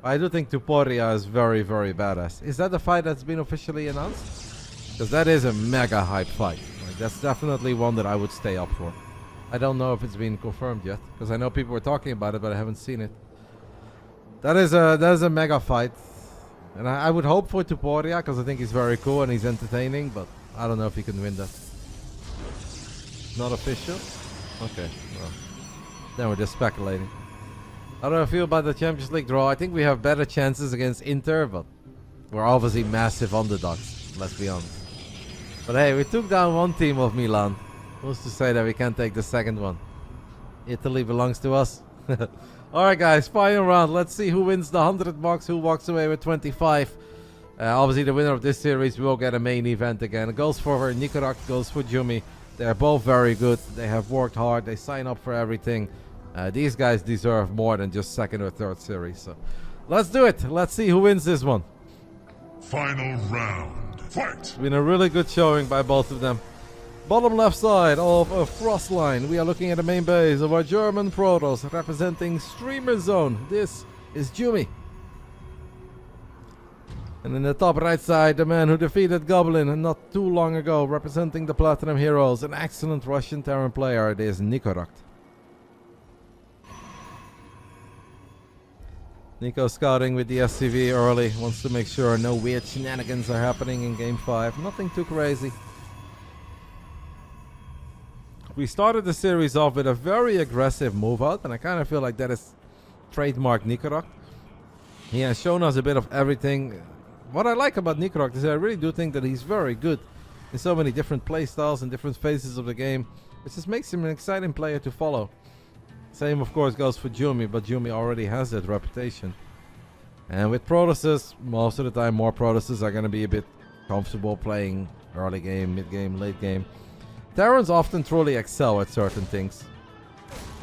I do think Tuporia is very, very badass. Is that the fight that's been officially announced? Because that is a mega hype fight. Like, that's definitely one that I would stay up for. I don't know if it's been confirmed yet, because I know people were talking about it, but I haven't seen it. That is a mega fight. And I would hope for Tuporia, because I think he's very cool and he's entertaining, but I don't know if he can win that. Not official? Okay, well. Then we're just speculating. How do I feel about the Champions League draw? I think we have better chances against Inter, but we're obviously massive underdogs, let's be honest. But hey, we took down one team of Milan. Who's to say that we can't take the second one? Italy belongs to us. Alright guys, final round. Let's see who wins the 100 bucks, who walks away with 25. Obviously the winner of this series will get a main event again. It goes for Nicoract, goes for Jumy. They're both very good. They have worked hard. They sign up for everything. These guys deserve more than just second or third series. So let's do it. Let's see who wins this one. Final round. Fight! It's been a really good showing by both of them. Bottom left side of a frost line. We are looking at the main base of our German Protoss representing Streamer Zone. This is Jumy. And in the top right side, the man who defeated Goblin not too long ago, representing the Platinum Heroes, an excellent Russian Terran player. It is Nicoract. Nico scouting with the SCV early, wants to make sure no weird shenanigans are happening in Game 5. Nothing too crazy. We started the series off with a very aggressive move out, and I kind of feel like that is trademark Nicoract. He has shown us a bit of everything. What I like about Nicoract is I really do think that he's very good in so many different playstyles and different phases of the game, which just makes him an exciting player to follow. Same of course goes for Jumy, but Jumy already has that reputation. And with Protosses, most of the time more Protosses are going to be a bit comfortable playing early game, mid game, late game. Terrans often truly excel at certain things,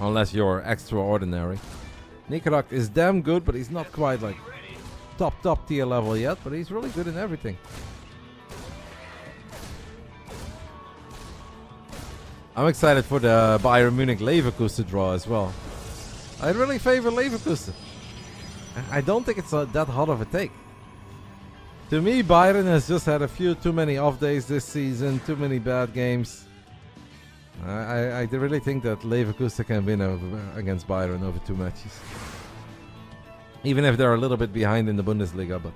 unless you're extraordinary. Nicoract is damn good, but he's not quite like top tier level yet, but he's really good in everything. I'm excited for the Bayern Munich Leverkusen draw as well. I really favor Leverkusen. I don't think it's that hot of a take. To me, Bayern has just had a few too many off days this season, too many bad games. I really think that Leverkusen can win against Bayern over 2 matches. Even if they're a little bit behind in the Bundesliga, but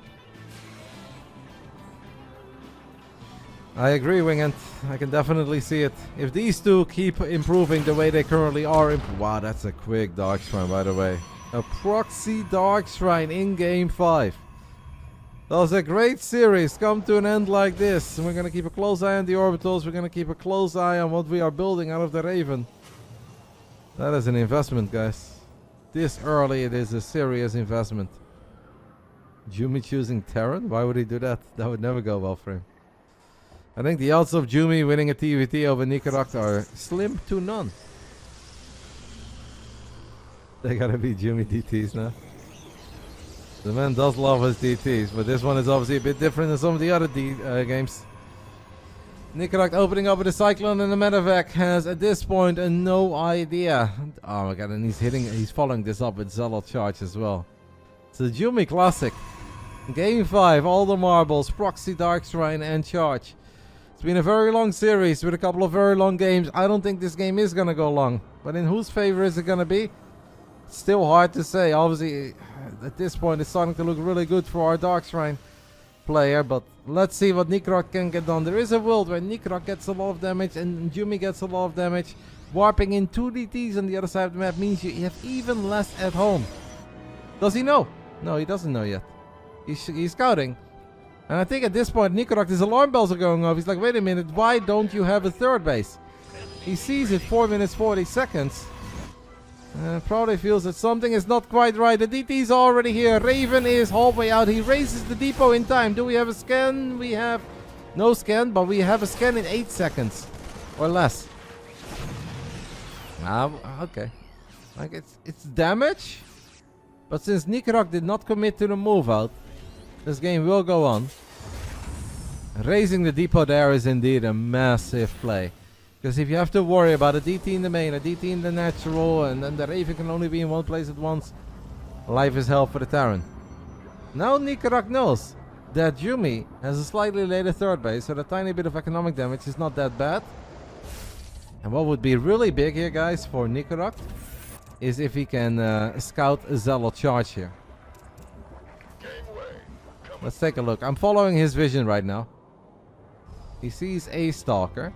I agree, Wingant. I can definitely see it. If these two keep improving the way they currently are, wow, that's a quick Dark Shrine, by the way. A proxy Dark Shrine in Game 5. That was a great series. Come to an end like this. And we're going to keep a close eye on the orbitals. We're going to keep a close eye on what we are building out of the Raven. That is an investment, guys. This early, it is a serious investment. Jumy choosing Terran? Why would he do that? That would never go well for him. I think the odds of Jumy winning a TVT over Nicoract are slim to none. They gotta be Jumy DTs now. The man does love his DTs, but this one is obviously a bit different than some of the other games. Nicoract opening up with a Cyclone, and the Medevac has at this point no idea. Oh my god, and he's following this up with Zealot Charge as well. It's a Jumy classic. Game 5, all the marbles, Proxy, Dark Shrine and Charge. It's been a very long series with a couple of very long games. I don't think this game is gonna go long. But in whose favor is it gonna be? It's still hard to say. Obviously, at this point, it's starting to look really good for our Dark Shrine player. But let's see what Nicoract can get done. There is a world where Nicoract gets a lot of damage and Jumy gets a lot of damage. Warping in 2 DTs on the other side of the map means you have even less at home. Does he know? No, he doesn't know yet. He's scouting. And I think at this point, Nicoract, his alarm bells are going off. He's like, wait a minute, why don't you have a third base? He sees it 4 minutes 40 seconds. Probably feels that something is not quite right. The DT's already here. Raven is halfway out. He raises the depot in time. Do we have a scan? We have no scan, but we have a scan in 8 seconds. Or less. Okay. Like it's damage. But since Nicoract did not commit to the move out, this game will go on. Raising the depot there is indeed a massive play. Because if you have to worry about a DT in the main, a DT in the natural, and then the Raven can only be in one place at once, life is hell for the Terran. Now Nicoract knows that Jumy has a slightly later third base, so the tiny bit of economic damage is not that bad. And what would be really big here, guys, for Nicoract is if he can scout a Zealot charge here. Let's take a look. I'm following his vision right now. He sees a Stalker.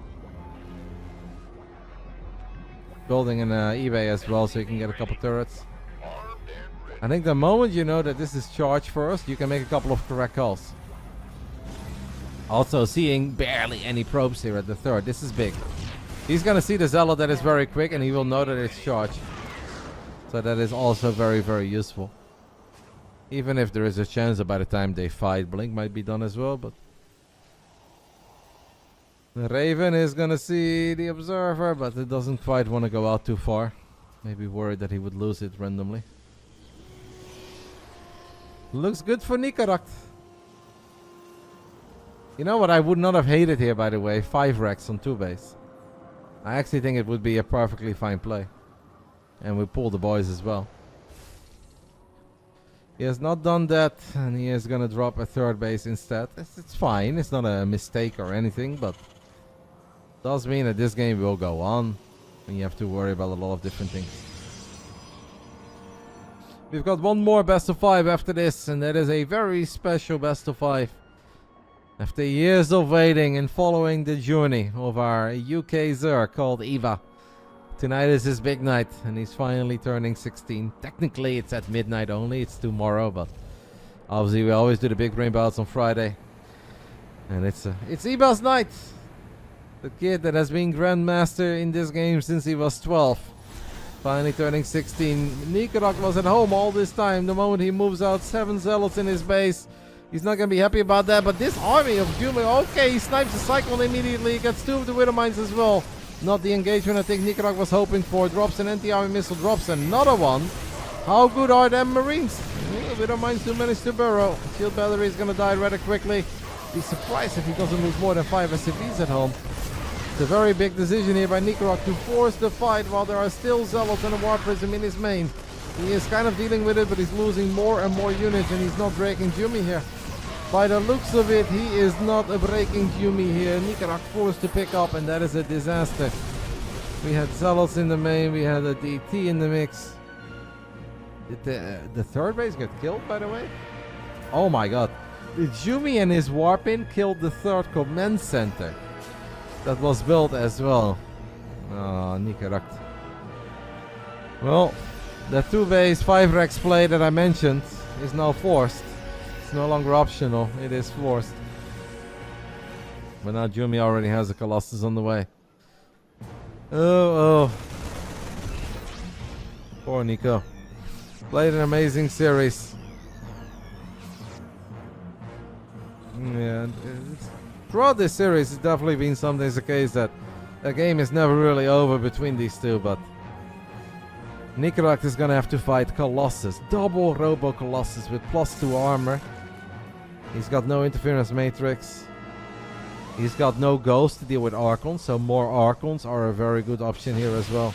Building an eBay as well so you can get a couple turrets. I think the moment you know that this is charge first, you can make a couple of correct calls. Also seeing barely any probes here at the third. This is big. He's gonna see the Zealot that is very quick and he will know that it's charged. So that is also very, very useful. Even if there is a chance that by the time they fight, Blink might be done as well, but the Raven is gonna see the Observer, but it doesn't quite want to go out too far. Maybe worried that he would lose it randomly. Looks good for Nicoract. You know what I would not have hated here, by the way? 5 racks on 2 base. I actually think it would be a perfectly fine play. And we pull the boys as well. He has not done that, and he is gonna drop a third base instead. It's fine, it's not a mistake or anything, but does mean that this game will go on, and you have to worry about a lot of different things. We've got one more best of 5 after this, and that is a very special best of 5. After years of waiting and following the journey of our UK Zer called Eva, tonight is his big night, and he's finally turning 16. Technically, it's at midnight only. It's tomorrow, but obviously we always do the Big Brain Bouts on Friday. And it's Eva's night. The kid that has been Grandmaster in this game since he was 12. Finally turning 16. Nicoract was at home all this time. The moment he moves out, 7 Zealots in his base. He's not going to be happy about that, but this army of Jumy, okay, he snipes the Cyclone immediately. Gets 2 of the Widow Mines as well. Not the engagement I think Nicoract was hoping for. Drops an anti-army missile, drops another one. How good are them Marines? Yeah, Widow Mines do manage to burrow. Shield battery is going to die rather quickly. Be surprised if he doesn't lose more than 5 SCVs at home. It's a very big decision here by Nicoract to force the fight while there are still Zealots and a War Prism in his main. He is kind of dealing with it, but he's losing more and more units, and he's not breaking Jumy here. By the looks of it, he is not breaking Jumy here. Nicoract forced to pick up, and that is a disaster. We had Zealots in the main, we had a DT in the mix. Did the third base get killed, by the way? Oh my god. The Jumy and his Warpin killed the third command center. That was built as well. Oh, Nicoract. Well, the 2 base 5 Rex play that I mentioned is now forced. It's no longer optional, it is forced. But now Jumy already has a Colossus on the way. Oh. Poor Nico. Played an amazing series. Yeah, throughout this series it's definitely been sometimes the case that the game is never really over between these two, but Nicoract is gonna have to fight Colossus. Double Robo Colossus with +2 armor. He's got no interference matrix. He's got no ghost to deal with Archons, so more Archons are a very good option here as well.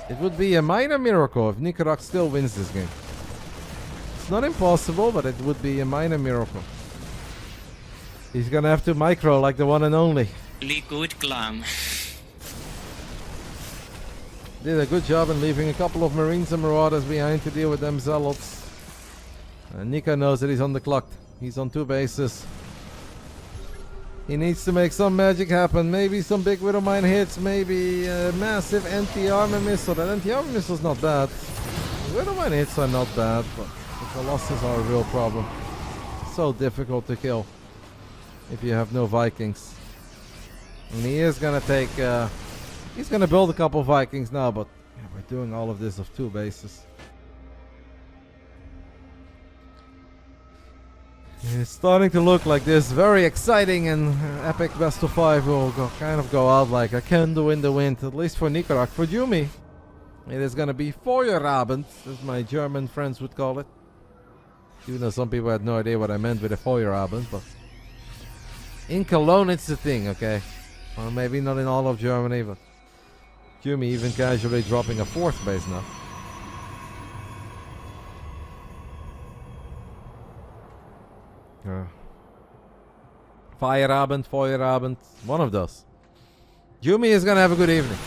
It would be a minor miracle if Nicoract still wins this game. It's not impossible, but it would be a minor miracle. He's gonna have to micro like the one and only. Liquid Clam. Did a good job in leaving a couple of Marines and Marauders behind to deal with them Zealots. Nico knows that he's on the clock. He's on 2 bases. He needs to make some magic happen. Maybe some big Widow Mine hits. Maybe a massive anti-armor missile. That anti-armor missile's not bad. Widow Mine hits are not bad, but the Colossus are a real problem. So difficult to kill if you have no Vikings. And he is gonna take... he's gonna build a couple Vikings now, but yeah, we're doing all of this of 2 bases. It's starting to look like this very exciting and epic best of 5 will kind of go out like a candle in the wind, at least for Nicoract. For Jumy, it is gonna be Feuerabend, as my German friends would call it. Even though some people had no idea what I meant with a Feuerabend, but in Cologne it's the thing, okay? Well, maybe not in all of Germany, but Jumy even casually dropping a 4th base now. Feuerabend, one of those. Jumy is gonna have a good evening.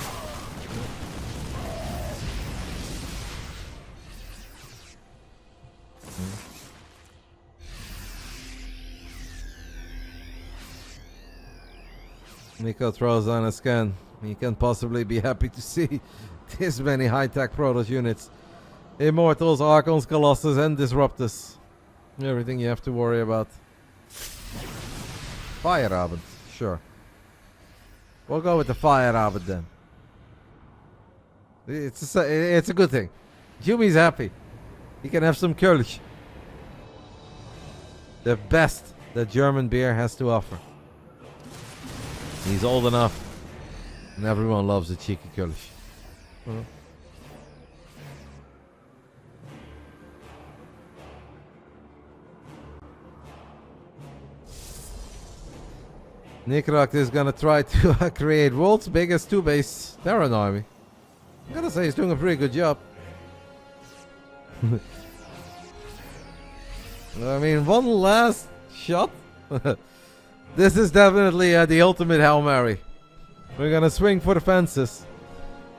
Nico throws on a scan. He can possibly be happy to see this many high-tech Protoss units. Immortals, Archons, Colossus, and Disruptors. Everything you have to worry about. Feuerabend, sure. We'll go with the Feuerabend then. It's a good thing. Jumy's happy. He can have some Kölsch. The best that German beer has to offer. He's old enough. And everyone loves a cheeky Kölsch. Nicoract is gonna try to create world's biggest 2-base Terran army. I'm gonna say he's doing a pretty good job. I mean, one last shot. This is definitely the ultimate Hail Mary. We're gonna swing for the fences.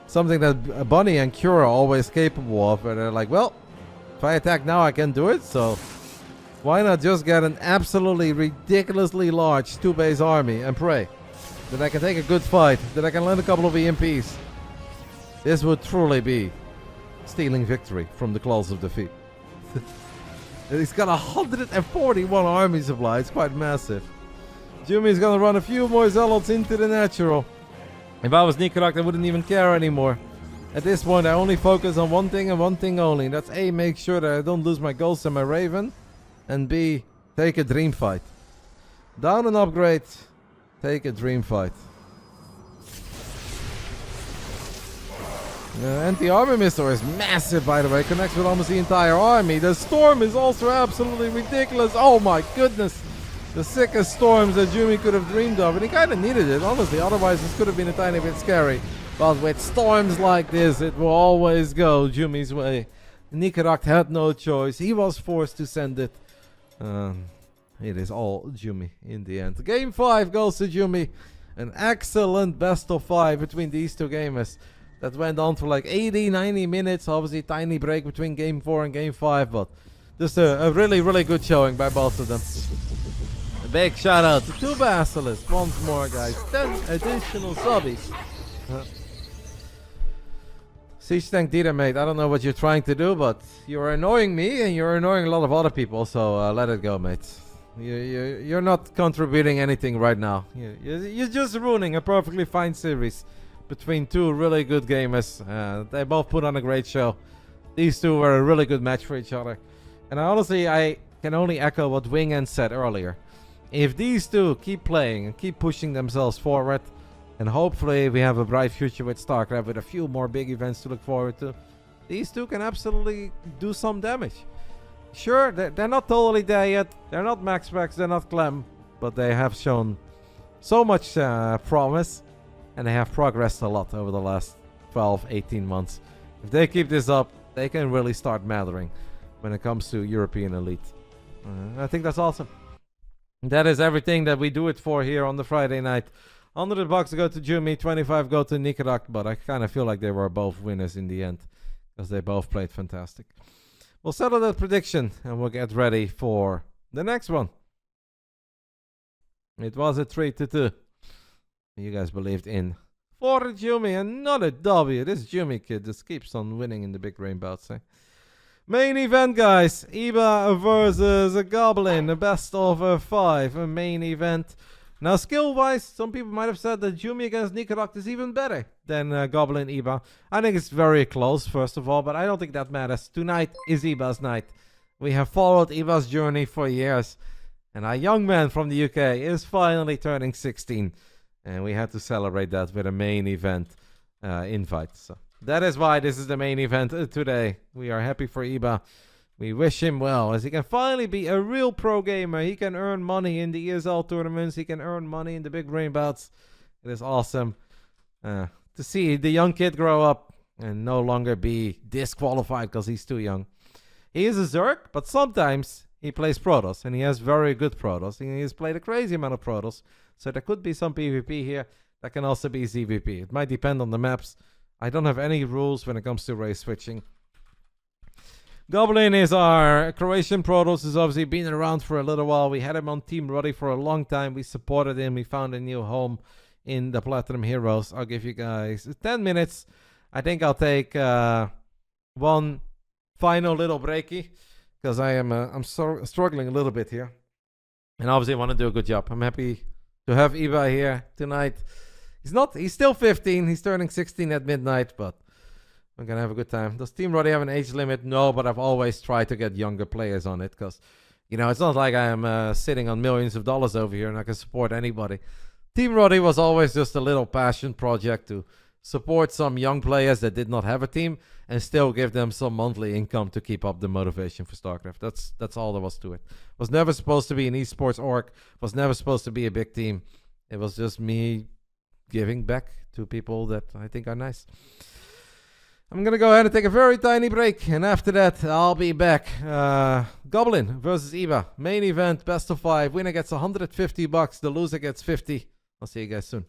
Something that Bunny and Cure are always capable of. Where they're like, well, if I attack now, I can do it. So why not just get an absolutely ridiculously large 2-base army and pray that I can take a good fight, that I can land a couple of EMPs. This would truly be stealing victory from the claws of defeat. He's got 141 army supply. It's quite massive. Jumy's gonna run a few more Zealots into the natural. If I was Nicoract, I wouldn't even care anymore. At this point, I only focus on one thing and one thing only. That's A, make sure that I don't lose my Ghost and my Raven. And B, take a dream fight. Down an upgrade, take a dream fight. Anti-armor missile is massive, by the way. Connects with almost the entire army. The storm is also absolutely ridiculous. Oh my goodness. The sickest storms that Jumy could have dreamed of. And he kind of needed it, honestly. Otherwise, this could have been a tiny bit scary. But with storms like this, it will always go Jumy's way. Nicoract had no choice. He was forced to send it. It is all Jumy in the end. Game 5 goes to Jumy. An excellent best of 5 between these two gamers. That went on for like 80, 90 minutes. Obviously, tiny break between Game 4 and Game 5. But just a really, really good showing by both of them. A big shout out to 2 Basilisks. Once more, guys. 10 additional subbies. Siege Tank Dita, mate. I don't know what you're trying to do, but you're annoying me and you're annoying a lot of other people. So let it go, mate. You're not contributing anything right now. You're just ruining a perfectly fine series between 2 really good gamers. They both put on a great show. These 2 were a really good match for each other. And honestly, I can only echo what Wingend said earlier. If these 2 keep playing and keep pushing themselves forward, and hopefully we have a bright future with Starcraft with a few more big events to look forward to, these 2 can absolutely do some damage. Sure, they're not totally there yet. They're not max specs, they're not Clem, but they have shown so much promise, and they have progressed a lot over the last 12, 18 months. If they keep this up, they can really start mattering when it comes to European elite. I think that's awesome. That is everything that we do it for here on the Friday night. $100 go to Jumy, 25 go to Nicoract, but I kind of feel like they were both winners in the end because they both played fantastic. We'll settle that prediction and we'll get ready for the next one. It was a 3-2. You guys believed in. For Jumy, another W. This Jumy kid just keeps on winning in the Big Brain Bouts. Eh? Main event, guys. Eba versus a Goblin. A best of 5. A main event. Now, skill-wise, some people might have said that Jumy against Nicoract is even better than Goblin Eba. I think it's very close, first of all, but I don't think that matters. Tonight is Eba's night. We have followed Eba's journey for years. And our young man from the UK is finally turning 16. And we had to celebrate that with a main event invite. So that is why this is the main event today. We are happy for Eba. We wish him well, as he can finally be a real pro gamer. He can earn money in the ESL tournaments. He can earn money in the Big Brain Bouts. It is awesome to see the young kid grow up and no longer be disqualified because he's too young. He is a Zerg, but sometimes he plays Protoss, and he has very good Protoss. He has played a crazy amount of Protoss, so there could be some PvP here. That can also be ZVP. It might depend on the maps. I don't have any rules when it comes to race switching. Goblin is our Croatian Protoss. Has obviously been around for a little while. We had him on Team Roddy for a long time. We supported him. We found a new home in the Platinum Heroes. I'll give you guys 10 minutes. I think I'll take one final little breaky because I'm struggling a little bit here, and obviously I want to do a good job. I'm happy to have Eba here tonight. He's still 15. He's turning 16 at midnight, but we're going to have a good time. Does Team Roddy have an age limit? No, but I've always tried to get younger players on it because, you know, it's not like I'm sitting on millions of dollars over here and I can support anybody. Team Roddy was always just a little passion project to support some young players that did not have a team and still give them some monthly income to keep up the motivation for Starcraft. That's all there was to it. Was never supposed to be an esports org. Was never supposed to be a big team. It was just me giving back to people that I think are nice. I'm going to go ahead and take a very tiny break, and after that, I'll be back. Goblin versus Eba. Main event, best of 5. Winner gets $150. The loser gets 50. I'll see you guys soon.